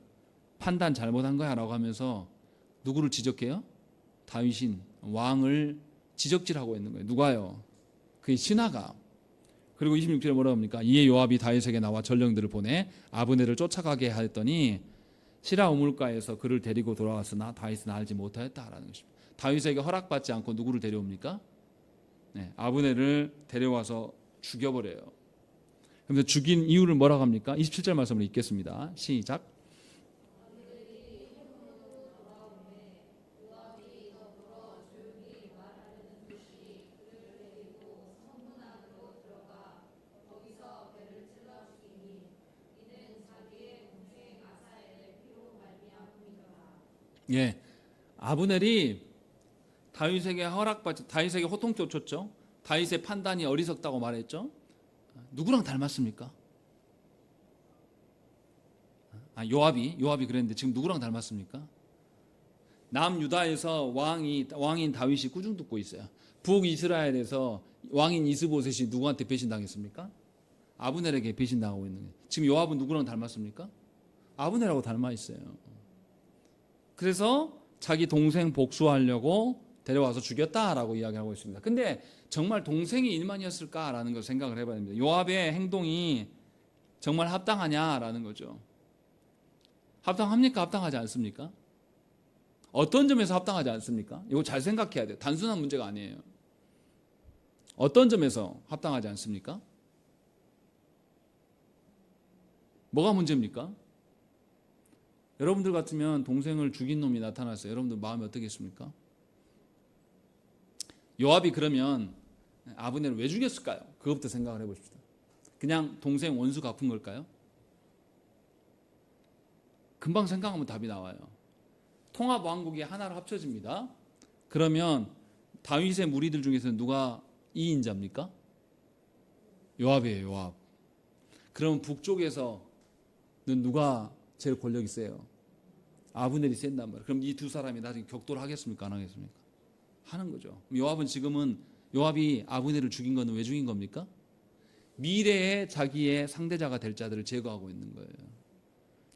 판단 잘못한 거야 라고 하면서 누구를 지적해요? 다윗인 왕을 지적질하고 있는 거예요. 누가요? 그의 신하가. 그리고 26절에 뭐라고 합니까? 이에 요압이 다윗에게 나와 전령들을 보내 아브넬을 쫓아가게 하였더니 시라 우물가에서 그를 데리고 돌아왔으나 다윗은 알지 못하였다라는 것입니다. 다윗에게 허락받지 않고 누구를 데려옵니까? 아브넬을 데려와서 죽여버려요. 그래서 죽인 이유를 뭐라고 합니까? 27절 말씀을 읽겠습니다. 시작. 아브넬이 다윗에게 다윗에게 호통도 쳤죠. 다윗의 판단이 어리석다고 말했죠. 누구랑 닮았습니까? 요압이 그랬는데 지금 누구랑 닮았습니까? 남유다에서 왕인 다윗이 꾸중 듣고 있어요. 북이스라엘에서 왕인 이스보셋이 누구한테 배신당했습니까? 아브넬에게 배신당하고 있는 거예요. 지금 요압은 누구랑 닮았습니까? 아브넬하고 닮아 있어요. 그래서 자기 동생 복수하려고 데려와서 죽였다라고 이야기하고 있습니다. 근데 정말 동생이 일만이었을까라는 걸 생각을 해봐야 됩니다. 요압의 행동이 정말 합당하냐라는 거죠. 합당합니까? 합당하지 않습니까? 어떤 점에서 합당하지 않습니까? 이거 잘 생각해야 돼요. 단순한 문제가 아니에요. 어떤 점에서 합당하지 않습니까? 뭐가 문제입니까? 여러분들 같으면 동생을 죽인 놈이 나타났어요. 여러분들 마음이 어떻겠습니까? 요압이 그러면 아브넬을 왜 죽였을까요? 그것부터 생각을 해봅시다. 그냥 동생 원수 갚은 걸까요? 금방 생각하면 답이 나와요. 통합 왕국이 하나로 합쳐집니다. 그러면 다윗의 무리들 중에서 누가 2인자입니까? 요압이에요. 요압. 그러면 북쪽에서는 누가 제일 권력이 세요? 아브넬이 센단 말이에요. 그럼 이 두 사람이 나중에 격돌을 하겠습니까? 안 하겠습니까? 하는 거죠. 요압은 지금은 요압이 아브넬을 죽인 건 왜 죽인 겁니까? 미래에 자기의 상대자가 될 자들을 제거하고 있는 거예요.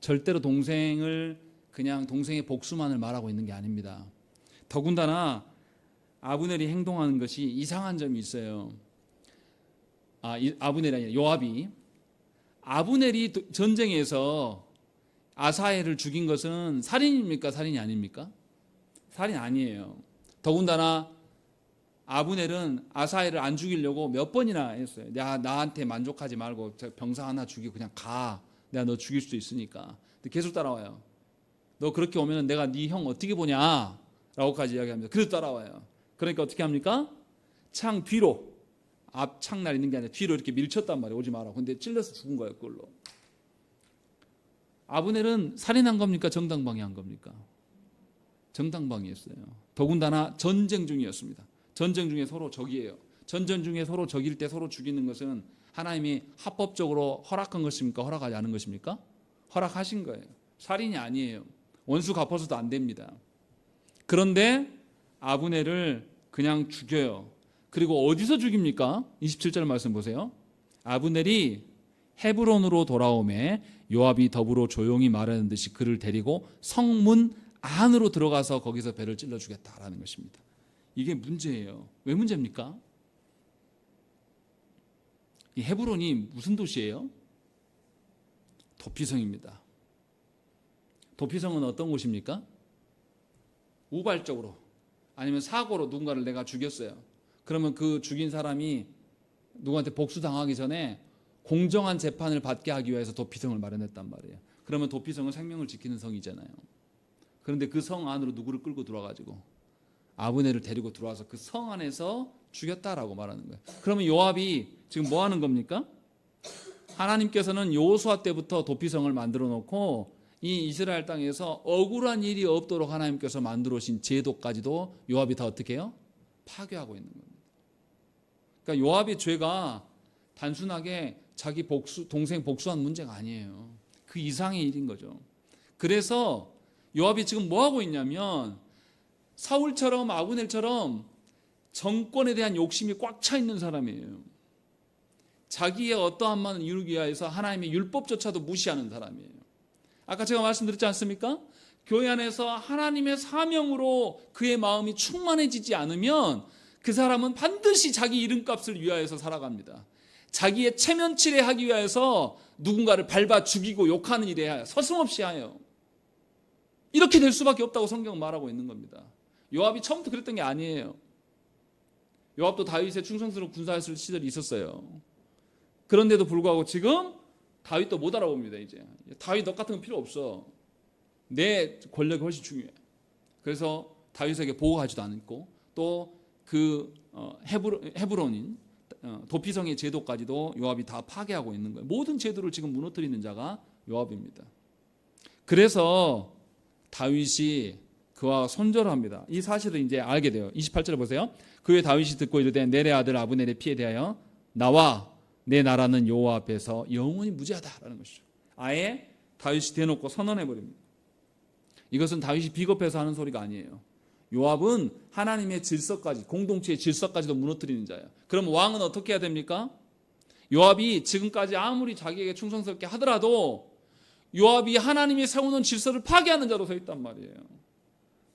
절대로 동생을 그냥 동생의 복수만을 말하고 있는 게 아닙니다. 더군다나 아브넬이 행동하는 것이 이상한 점이 있어요. 아브넬이 아니라 요압이. 아브넬이 전쟁에서 아사헬을 죽인 것은 살인입니까? 살인이 아닙니까? 살인 아니에요. 더군다나 아브넬은 아사헬을 안 죽이려고 몇 번이나 했어요. 나한테 만족하지 말고 병사 하나 죽이고 그냥 가. 내가 너 죽일 수도 있으니까. 근데 계속 따라와요. 너 그렇게 오면 내가 네 형 어떻게 보냐? 라고까지 이야기합니다. 그래도 따라와요. 그러니까 어떻게 합니까? 창 뒤로, 앞 창날 있는 게 아니라 뒤로 이렇게 밀쳤단 말이에요. 오지 마라. 근데 찔러서 죽은 거예요. 그걸로. 아브넬은 살인한 겁니까? 정당방위한 겁니까? 정당방위했어요. 더군다나 전쟁 중이었습니다. 전쟁 중에 서로 적이에요. 전쟁 중에 서로 적일 때 서로 죽이는 것은 하나님이 합법적으로 허락한 것입니까? 허락하지 않은 것입니까? 허락하신 거예요. 살인이 아니에요. 원수 갚아서도 안 됩니다. 그런데 아브넬을 그냥 죽여요. 그리고 어디서 죽입니까? 27절 말씀 보세요. 아브넬이 헤브론으로 돌아오매 요압이 더불어 조용히 말하는 듯이 그를 데리고 성문 안으로 들어가서 거기서 배를 찔러 주겠다라는 것입니다. 이게 문제예요. 왜 문제입니까? 이 헤브론이 무슨 도시예요? 도피성입니다. 도피성은 어떤 곳입니까? 우발적으로 아니면 사고로 누군가를 내가 죽였어요. 그러면 그 죽인 사람이 누구한테 복수당하기 전에 공정한 재판을 받게 하기 위해서 도피성을 마련했단 말이에요. 그러면 도피성은 생명을 지키는 성이잖아요. 그런데 그 성 안으로 누구를 끌고 들어와가지고 아브넬을 데리고 들어와서 그 성 안에서 죽였다라고 말하는 거예요. 그러면 요압이 지금 뭐 하는 겁니까? 하나님께서는 여호수아 때부터 도피성을 만들어 놓고 이 이스라엘 땅에서 억울한 일이 없도록 하나님께서 만들어 오신 제도까지도 요압이 다 어떻게 해요? 파괴하고 있는 겁니다. 그러니까 요압의 죄가 단순하게 자기 동생 복수한 문제가 아니에요. 그 이상의 일인 거죠. 그래서 요압이 지금 뭐 하고 있냐면 사울처럼 아브넬처럼 정권에 대한 욕심이 꽉 차 있는 사람이에요. 자기의 어떠한 만을 이루기 위해서 하나님의 율법조차도 무시하는 사람이에요. 아까 제가 말씀드렸지 않습니까? 교회 안에서 하나님의 사명으로 그의 마음이 충만해지지 않으면 그 사람은 반드시 자기 이름값을 위하여서 살아갑니다. 자기의 체면치레 하기 위해서 누군가를 밟아 죽이고 욕하는 일에 서슴없이 하여 이렇게 될 수밖에 없다고 성경은 말하고 있는 겁니다. 요압이 처음부터 그랬던 게 아니에요. 요압도 다윗의 충성스러운 군사였을 시절이 있었어요. 그런데도 불구하고 지금 다윗도 못 알아봅니다. 이제 다윗 너 같은 건 필요 없어. 내 권력이 훨씬 중요해. 그래서 다윗에게 보호하지도 않고 또 그 헤브론인 도피성의 제도까지도 요압이 다 파괴하고 있는 거예요. 모든 제도를 지금 무너뜨리는 자가 요압입니다. 그래서 다윗이 그와 손절합니다. 이 사실을 이제 알게 돼요. 28절에 보세요. 그 후에 다윗이 듣고 이르되 넬의 아들 아브넬의 피에 대하여 나와 내 나라는 여호와 앞에서 영원히 무죄하다라는 것이죠. 아예 다윗이 대놓고 선언해 버립니다. 이것은 다윗이 비겁해서 하는 소리가 아니에요. 요압은 하나님의 질서까지, 공동체의 질서까지도 무너뜨리는 자예요. 그럼 왕은 어떻게 해야 됩니까? 요압이 지금까지 아무리 자기에게 충성스럽게 하더라도 요압이 하나님이 세우는 질서를 파괴하는 자로 서 있단 말이에요.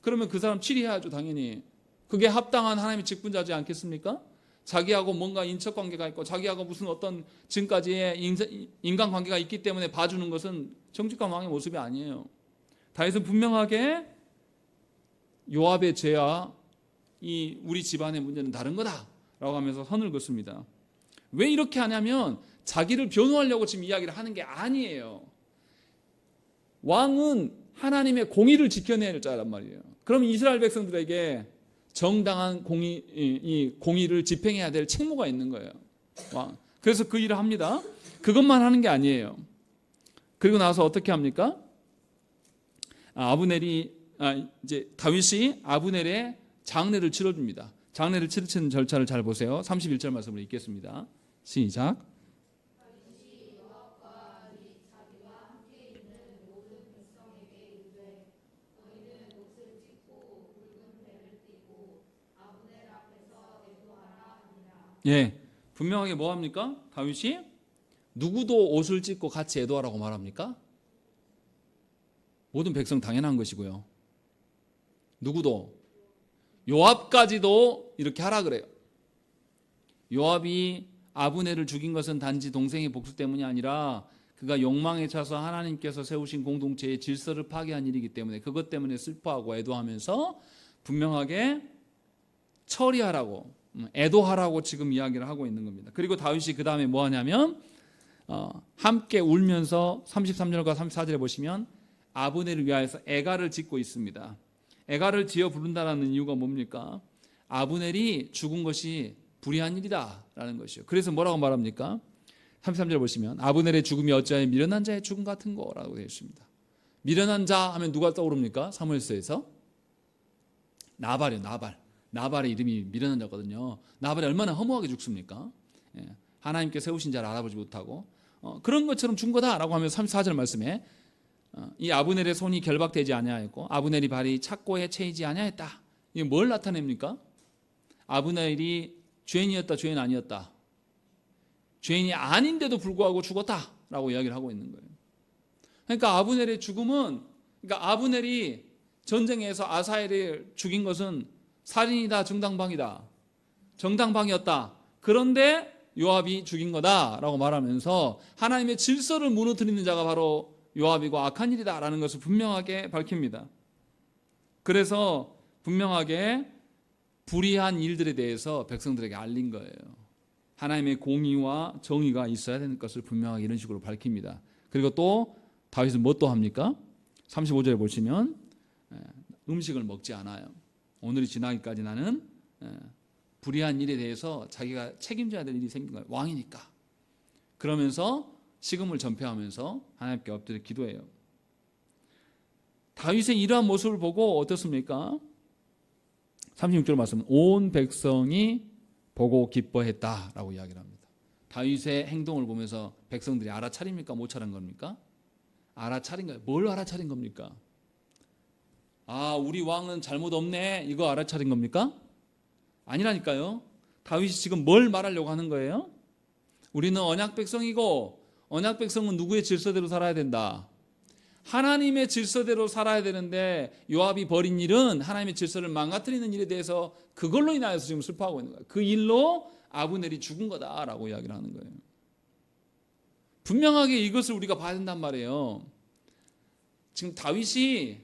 그러면 그 사람 치리해야죠, 당연히. 그게 합당한 하나님의 직분자지 않겠습니까? 자기하고 뭔가 인척관계가 있고 자기하고 무슨 어떤 지금까지의 인간관계가 있기 때문에 봐주는 것은 정직한 왕의 모습이 아니에요. 다윗은 분명하게 요압의 죄와 이 우리 집안의 문제는 다른 거다라고 하면서 선을 긋습니다. 왜 이렇게 하냐면 자기를 변호하려고 지금 이야기를 하는 게 아니에요. 왕은 하나님의 공의를 지켜내야 할 자란 말이에요. 그럼 이스라엘 백성들에게 정당한 공의를 집행해야 될 책무가 있는 거예요. 왕. 그래서 그 일을 합니다. 그것만 하는 게 아니에요. 그리고 나서 어떻게 합니까? 이제 다윗이 아브넬의 장례를 치러줍니다. 장례를 치르치는 절차를 잘 보세요. 31절 말씀을 읽겠습니다. 시작. 예, 분명하게 뭐 합니까? 다윗이 누구도 옷을 찢고 같이 애도하라고 말합니까? 모든 백성 당연한 것이고요. 누구도 요압까지도 이렇게 하라 그래요. 요압이 아브넬을 죽인 것은 단지 동생의 복수 때문이 아니라 그가 욕망에 차서 하나님께서 세우신 공동체의 질서를 파괴한 일이기 때문에 그것 때문에 슬퍼하고 애도하면서 분명하게 처리하라고, 애도하라고 지금 이야기를 하고 있는 겁니다. 그리고 다윗이 그 다음에 뭐 하냐면 함께 울면서 33절과 34절에 보시면 아브넬을 위하여서 애가를 짓고 있습니다. 애가를 지어 부른다는 이유가 뭡니까? 아브넬이 죽은 것이 불의한 일이다라는 것이요. 그래서 뭐라고 말합니까? 33절 보시면 아브넬의 죽음이 어찌하여 미련한 자의 죽음 같은 거라고 되어 있습니다. 미련한 자 하면 누가 떠오릅니까? 사무엘서에서 나발이요. 나발의 이름이 미련한 자거든요. 나발이 얼마나 허무하게 죽습니까? 하나님께 세우신 자를 알아보지 못하고 그런 것처럼 준 거다라고 하면서 34절 말씀에 이 아브넬의 손이 결박되지 아니하였고 아브넬이 발이 착고에 채이지 아니하였다. 이게 뭘 나타냅니까? 아브넬이 죄인이었다, 죄인 아니었다. 죄인이 아닌데도 불구하고 죽었다라고 이야기를 하고 있는 거예요. 그러니까 아브넬의 죽음은, 그러니까 아브넬이 전쟁에서 아사엘을 죽인 것은 살인이다, 정당방위였다. 그런데 요압이 죽인 거다라고 말하면서 하나님의 질서를 무너뜨리는 자가 바로 요압이고 악한 일이다라는 것을 분명하게 밝힙니다. 그래서 분명하게 불의한 일들에 대해서 백성들에게 알린 거예요. 하나님의 공의와 정의가 있어야 되는 것을 분명하게 이런 식으로 밝힙니다. 그리고 또 다윗은 뭐 또 합니까? 35절에 보시면 음식을 먹지 않아요. 오늘이 지나기까지 나는 불의한 일에 대해서 자기가 책임져야 될 일이 생긴 거예요. 왕이니까. 그러면서 식음을 전폐하면서 하나님께 엎드려 기도해요. 다윗의 이러한 모습을 보고 어떻습니까? 36절 말씀, 온 백성이 보고 기뻐했다라고 이야기를 합니다. 다윗의 행동을 보면서 백성들이 알아차립니까? 못 차린 겁니까? 알아차린 거예요. 뭘 알아차린 겁니까? 우리 왕은 잘못 없네, 이거 알아차린 겁니까? 아니라니까요. 다윗이 지금 뭘 말하려고 하는 거예요? 우리는 언약 백성이고 언약 백성은 누구의 질서대로 살아야 된다. 하나님의 질서대로 살아야 되는데 요압이 벌인 일은 하나님의 질서를 망가뜨리는 일에 대해서 그걸로 인하여서 지금 슬퍼하고 있는 거예요. 그 일로 아브넬이 죽은 거다라고 이야기를 하는 거예요. 분명하게 이것을 우리가 봐야 된단 말이에요. 지금 다윗이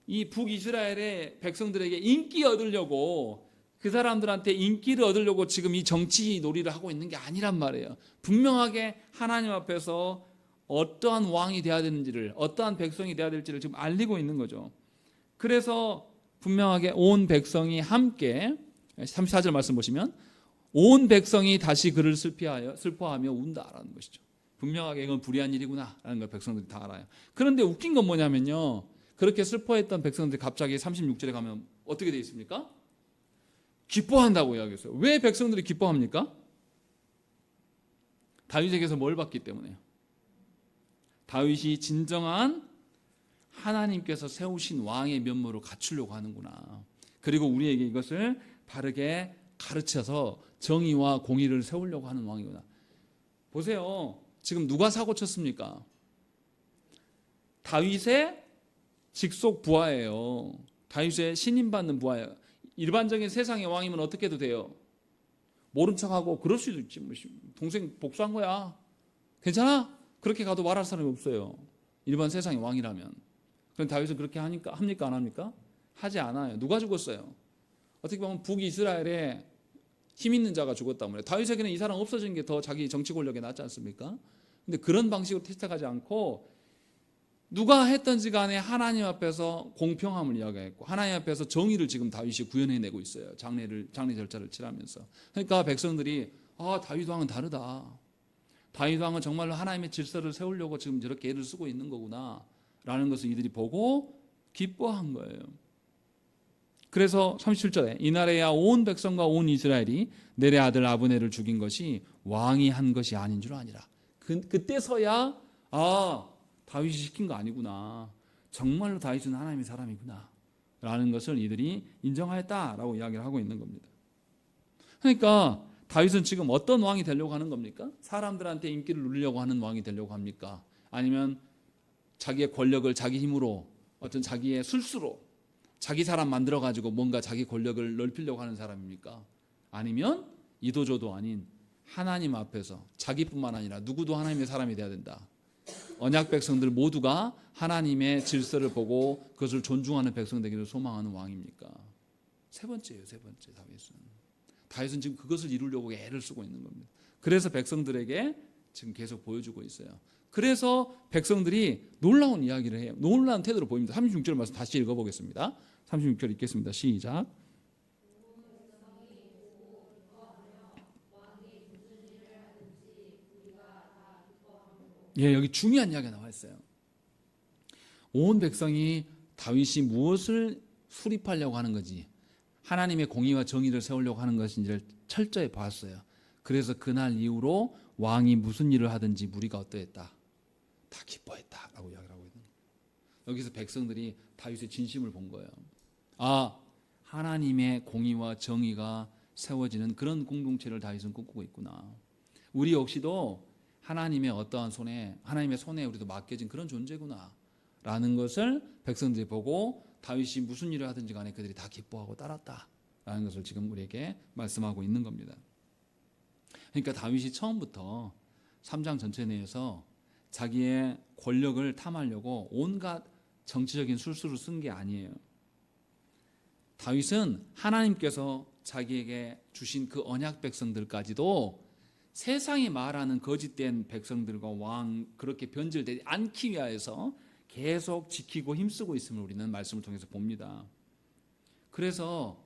이 북이스라엘의 백성들에게 인기 얻으려고, 그 사람들한테 인기를 얻으려고 지금 이 정치 놀이를 하고 있는 게 아니란 말이에요. 분명하게 하나님 앞에서 어떠한 왕이 되어야 되는지를, 어떠한 백성이 되어야 될지를 지금 알리고 있는 거죠. 그래서 분명하게 온 백성이 함께, 34절 말씀 보시면 온 백성이 다시 그를 슬퍼하며 운다라는 것이죠. 분명하게 이건 불의한 일이구나 라는 걸 백성들이 다 알아요. 그런데 웃긴 건 뭐냐면요, 그렇게 슬퍼했던 백성들이 갑자기 36절에 가면 어떻게 되어 있습니까? 기뻐한다고 이야기했어요. 왜 백성들이 기뻐합니까? 다윗에게서 뭘 받기 때문에요. 다윗이 진정한 하나님께서 세우신 왕의 면모를 갖추려고 하는구나. 그리고 우리에게 이것을 바르게 가르쳐서 정의와 공의를 세우려고 하는 왕이구나. 보세요. 지금 누가 사고 쳤습니까? 다윗의 직속 부하예요. 다윗의 신임받는 부하예요. 일반적인 세상의 왕이면 어떻게 해도 돼요? 모른 척하고 그럴 수도 있지. 동생 복수한 거야. 괜찮아? 그렇게 가도 말할 사람이 없어요. 일반 세상의 왕이라면. 그럼 다윗은 그렇게 합니까? 안 합니까? 하지 않아요. 누가 죽었어요? 어떻게 보면 북이스라엘에 힘 있는 자가 죽었단 말이에요. 다윗에게는 이 사람 없어진 게 더 자기 정치 권력에 낫지 않습니까? 근데 그런 방식으로 택하지 않고 누가 했든지 간에 하나님 앞에서 공평함을 이야기했고 하나님 앞에서 정의를 지금 다윗이 구현해내고 있어요. 장례 절차를 치르면서. 그러니까 백성들이 다윗 왕은 다르다. 다윗 왕은 정말로 하나님의 질서를 세우려고 지금 저렇게 애를 쓰고 있는 거구나 라는 것을 이들이 보고 기뻐한 거예요. 그래서 37절에 이날에야 온 백성과 온 이스라엘이 넬의 아들 아브넬을 죽인 것이 왕이 한 것이 아닌 줄 아니라. 그때서야 다윗이 시킨 거 아니구나. 정말로 다윗은 하나님의 사람이구나 라는 것을 이들이 인정하였다라고 이야기를 하고 있는 겁니다. 그러니까 다윗은 지금 어떤 왕이 되려고 하는 겁니까? 사람들한테 인기를 누리려고 하는 왕이 되려고 합니까? 아니면 자기의 권력을 자기 힘으로 어떤 자기의 술수로 자기 사람 만들어가지고 뭔가 자기 권력을 넓히려고 하는 사람입니까? 아니면 이도저도 아닌 하나님 앞에서 자기뿐만 아니라 누구도 하나님의 사람이 되어야 된다. 언약 백성들 모두가 하나님의 질서를 보고 그것을 존중하는 백성 되기를 소망하는 왕입니까? 세 번째예요. 다윗은 지금 그것을 이루려고 애를 쓰고 있는 겁니다. 그래서 백성들에게 지금 계속 보여주고 있어요. 그래서 백성들이 놀라운 이야기를 해요. 놀라운 태도를 보입니다. 36절 말씀 다시 읽어보겠습니다. 36절 읽겠습니다. 시작. 여기 중요한 이야기가 나와 있어요. 온 백성이 다윗이 무엇을 수립하려고 하는 건지 하나님의 공의와 정의를 세우려고 하는 것인지를 철저히 봤어요. 그래서 그날 이후로 왕이 무슨 일을 하든지 무리가 어떠했다? 다 기뻐했다라고 이야기를 하고 있는 거예요. 여기서 백성들이 다윗의 진심을 본 거예요. 하나님의 공의와 정의가 세워지는 그런 공동체를 다윗은 꿈꾸고 있구나. 우리 역시도 하나님의 어떠한 하나님의 손에 우리도 맡겨진 그런 존재구나 라는 것을 백성들이 보고 다윗이 무슨 일을 하든지 간에 그들이 다 기뻐하고 따랐다라는 것을 지금 우리에게 말씀하고 있는 겁니다. 그러니까 다윗이 처음부터 3장 전체 내에서 자기의 권력을 탐하려고 온갖 정치적인 술수를 쓴 게 아니에요. 다윗은 하나님께서 자기에게 주신 그 언약 백성들까지도 세상이 말하는 거짓된 백성들과 왕 그렇게 변질되지 않기 위하여서 계속 지키고 힘쓰고 있음을 우리는 말씀을 통해서 봅니다. 그래서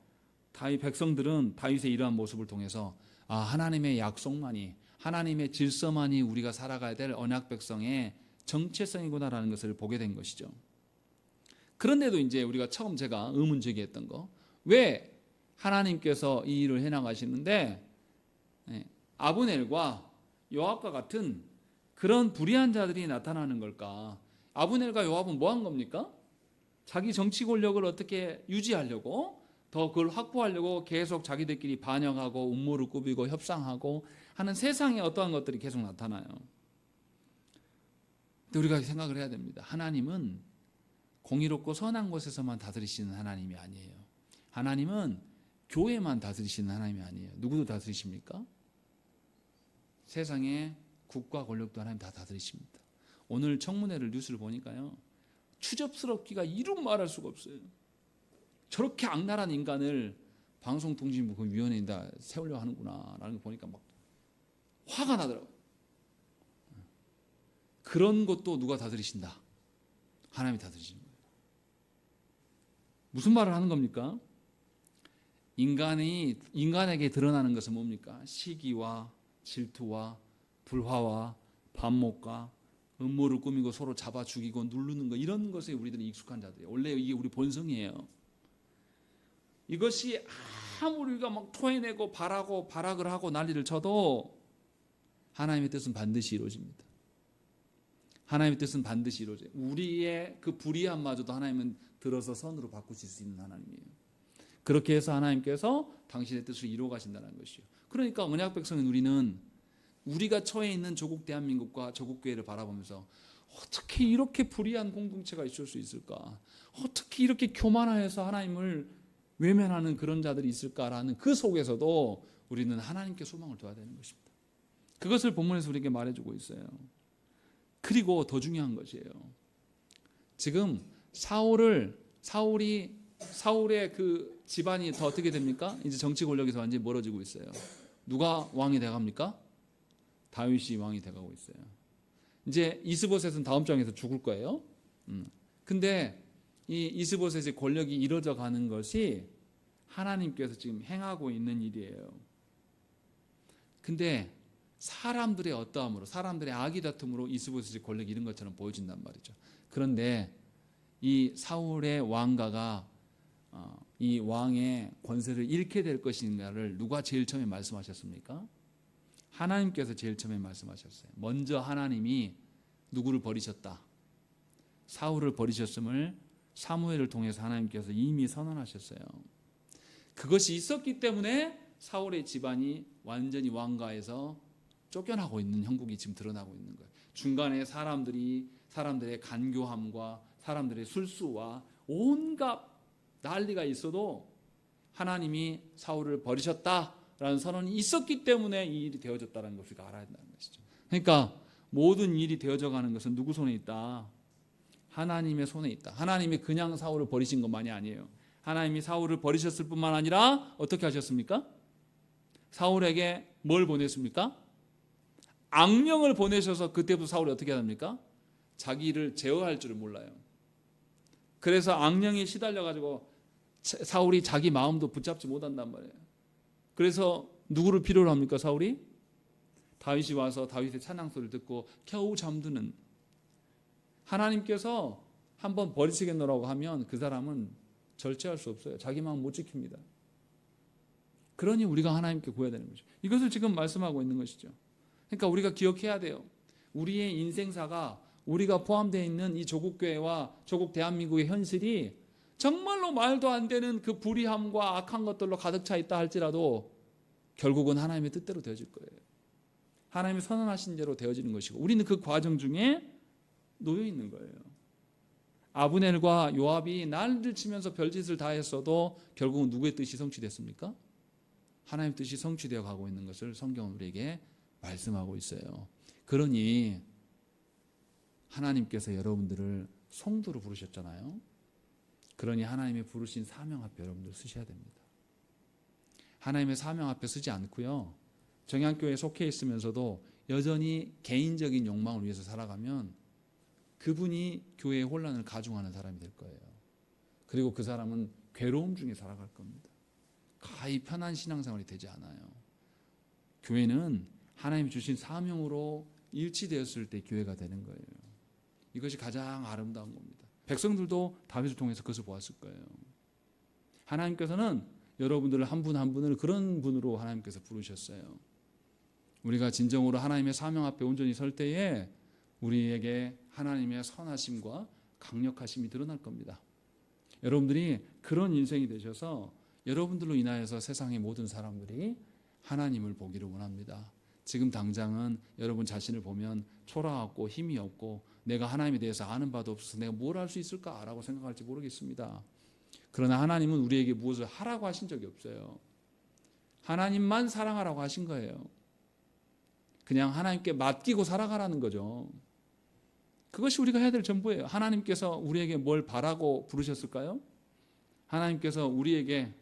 다윗 백성들은 다윗의 이러한 모습을 통해서 하나님의 약속만이 하나님의 질서만이 우리가 살아가야 될 언약 백성의 정체성이구나라는 것을 보게 된 것이죠. 그런데도 이제 우리가 처음 제가 의문 제기했던 거, 왜 하나님께서 이 일을 해나가시는데 아브넬과 요압과 같은 그런 불의한 자들이 나타나는 걸까? 아브넬과 요압은 뭐 한 겁니까? 자기 정치 권력을 어떻게 유지하려고 더 그걸 확보하려고 계속 자기들끼리 반역하고 음모를 꾸미고 협상하고 하는 세상에 어떠한 것들이 계속 나타나요. 근데 우리가 생각을 해야 됩니다. 하나님은 공의롭고 선한 곳에서만 다스리시는 하나님이 아니에요. 하나님은 교회만 다스리시는 하나님이 아니에요. 누구도 다스리십니까? 세상의 국가 권력도 하나님 다 다스리십니다. 오늘 청문회를 뉴스를 보니까요, 추접스럽기가 이루 말할 수가 없어요. 저렇게 악랄한 인간을 방송통신부 그 위원회에다 세우려 하는구나 라는 거 보니까 막 화가 나더라고요. 그런 것도 누가 다스리신다? 하나님이 다스리시는 거예요. 무슨 말을 하는 겁니까? 인간에게 드러나는 것은 뭡니까? 시기와 질투와 불화와 반목과 음모를 꾸미고 서로 잡아 죽이고 누르는 거, 이런 것에 우리들은 익숙한 자들이에요. 원래 이게 우리 본성이에요. 이것이 아무리 우리가 막 토해내고 바라고 발악을 하고 난리를 쳐도 하나님의 뜻은 반드시 이루어집니다. 하나님의 뜻은 반드시 이루어져요. 우리의 그 불의함마저도 하나님은 들어서 선으로 바꾸실 수 있는 하나님이에요. 그렇게 해서 하나님께서 당신의 뜻을 이루어 가신다는 것이요. 그러니까 언약 백성인 우리는 우리가 처해 있는 조국 대한민국과 조국 교회를 바라보면서 어떻게 이렇게 불의한 공동체가 있을 수 있을까? 어떻게 이렇게 교만하여서 하나님을 외면하는 그런 자들이 있을까라는 그 속에서도 우리는 하나님께 소망을 둬야 되는 것입니다. 그것을 본문에서 우리에게 말해주고 있어요. 그리고 더 중요한 것이에요. 지금 사울이 사울의 그 집안이 더 어떻게 됩니까? 이제 정치 권력에서 완전히 멀어지고 있어요. 누가 왕이 돼갑니까? 다윗이 왕이 돼가고 있어요. 이제 이스보셋은 다음 장에서 죽을 거예요. 근데 이 이스보셋의 권력이 이루어져 가는 것이 하나님께서 지금 행하고 있는 일이에요. 근데 사람들의 어떠함으로, 사람들의 악의 다툼으로 이스보셋의 권력이 이런 것처럼 보여진단 말이죠. 그런데 이 사울의 왕가가 이 왕의 권세를 잃게 될 것인가를 누가 제일 처음에 말씀하셨습니까? 하나님께서 제일 처음에 말씀하셨어요. 먼저 하나님이 누구를 버리셨다? 사울을 버리셨음을 사무엘을 통해서 하나님께서 이미 선언하셨어요. 그것이 있었기 때문에 사울의 집안이 완전히 왕가에서 쫓겨나고 있는 형국이 지금 드러나고 있는 거예요. 중간에 사람들의 간교함과 사람들의 술수와 온갖 난리가 있어도 하나님이 사울을 버리셨다라는 선언이 있었기 때문에 이 일이 되어졌다는 것을 우리가 알아야 된다는 것이죠. 그러니까 모든 일이 되어져 가는 것은 누구 손에 있다? 하나님의 손에 있다. 하나님이 그냥 사울을 버리신 것만이 아니에요. 하나님이 사울을 버리셨을 뿐만 아니라 어떻게 하셨습니까? 사울에게 뭘 보냈습니까? 악령을 보내셔서 그때부터 사울이 어떻게 합니까? 자기를 제어할 줄을 몰라요. 그래서 악령이 시달려가지고 사울이 자기 마음도 붙잡지 못한단 말이에요. 그래서 누구를 필요로 합니까? 사울이? 다윗이 와서 다윗의 찬양 소리를 듣고 겨우 잠드는, 하나님께서 한번 버리시겠노라고 하면 그 사람은 절제할 수 없어요. 자기 마음 못 지킵니다. 그러니 우리가 하나님께 구해야 되는 거죠. 이것을 지금 말씀하고 있는 것이죠. 그러니까 우리가 기억해야 돼요. 우리의 인생사가, 우리가 포함되어 있는 이 조국 교회와 조국 대한민국의 현실이 정말로 말도 안 되는 그 불의함과 악한 것들로 가득 차 있다 할지라도 결국은 하나님의 뜻대로 되어질 거예요. 하나님이 선언하신 대로 되어지는 것이고, 우리는 그 과정 중에 놓여 있는 거예요. 아브넬과 요압이 난리를 치면서 별짓을 다 했어도 결국은 누구의 뜻이 성취됐습니까? 하나님의 뜻이 성취되어 가고 있는 것을 성경은 우리에게 말씀하고 있어요. 그러니 하나님께서 여러분들을 성도로 부르셨잖아요. 그러니 하나님의 부르신 사명 앞에 여러분들 쓰셔야 됩니다. 하나님의 사명 앞에 쓰지 않고요, 정향교회에 속해 있으면서도 여전히 개인적인 욕망을 위해서 살아가면 그분이 교회의 혼란을 가중하는 사람이 될 거예요. 그리고 그 사람은 괴로움 중에 살아갈 겁니다. 가히 편한 신앙생활이 되지 않아요. 교회는 하나님이 주신 사명으로 일치되었을 때 교회가 되는 거예요. 이것이 가장 아름다운 겁니다. 백성들도 다윗을 통해서 그것을 보았을 거예요. 하나님께서는 여러분들을 한 분 한 분을 그런 분으로 하나님께서 부르셨어요. 우리가 진정으로 하나님의 사명 앞에 온전히 설 때에 우리에게 하나님의 선하심과 강력하심이 드러날 겁니다. 여러분들이 그런 인생이 되셔서 여러분들로 인하여서 세상의 모든 사람들이 하나님을 보기를 원합니다. 지금 당장은 여러분 자신을 보면 초라하고 힘이 없고 내가 하나님에 대해서 아는 바도 없어서 내가 뭘 할 수 있을까라고 생각할지 모르겠습니다. 그러나 하나님은 우리에게 무엇을 하라고 하신 적이 없어요. 하나님만 사랑하라고 하신 거예요. 그냥 하나님께 맡기고 살아가라는 거죠. 그것이 우리가 해야 될 전부예요. 하나님께서 우리에게 뭘 바라고 부르셨을까요? 하나님께서 우리에게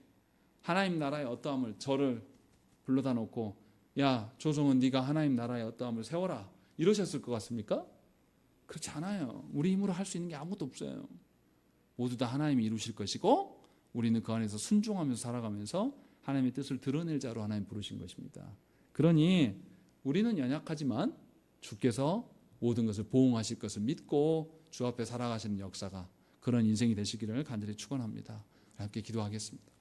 하나님 나라의 어떠함을, 저를 불러다 놓고 야 조성은 네가 하나님 나라의 어떠함을 세워라 이러셨을 것 같습니까? 그렇지 않아요. 우리 힘으로 할 수 있는 게 아무것도 없어요. 모두 다 하나님이 이루실 것이고 우리는 그 안에서 순종하면서 살아가면서 하나님의 뜻을 드러낼 자로 하나님 부르신 것입니다. 그러니 우리는 연약하지만 주께서 모든 것을 보응하실 것을 믿고 주 앞에 살아가시는 역사가, 그런 인생이 되시기를 간절히 축원합니다. 함께 기도하겠습니다.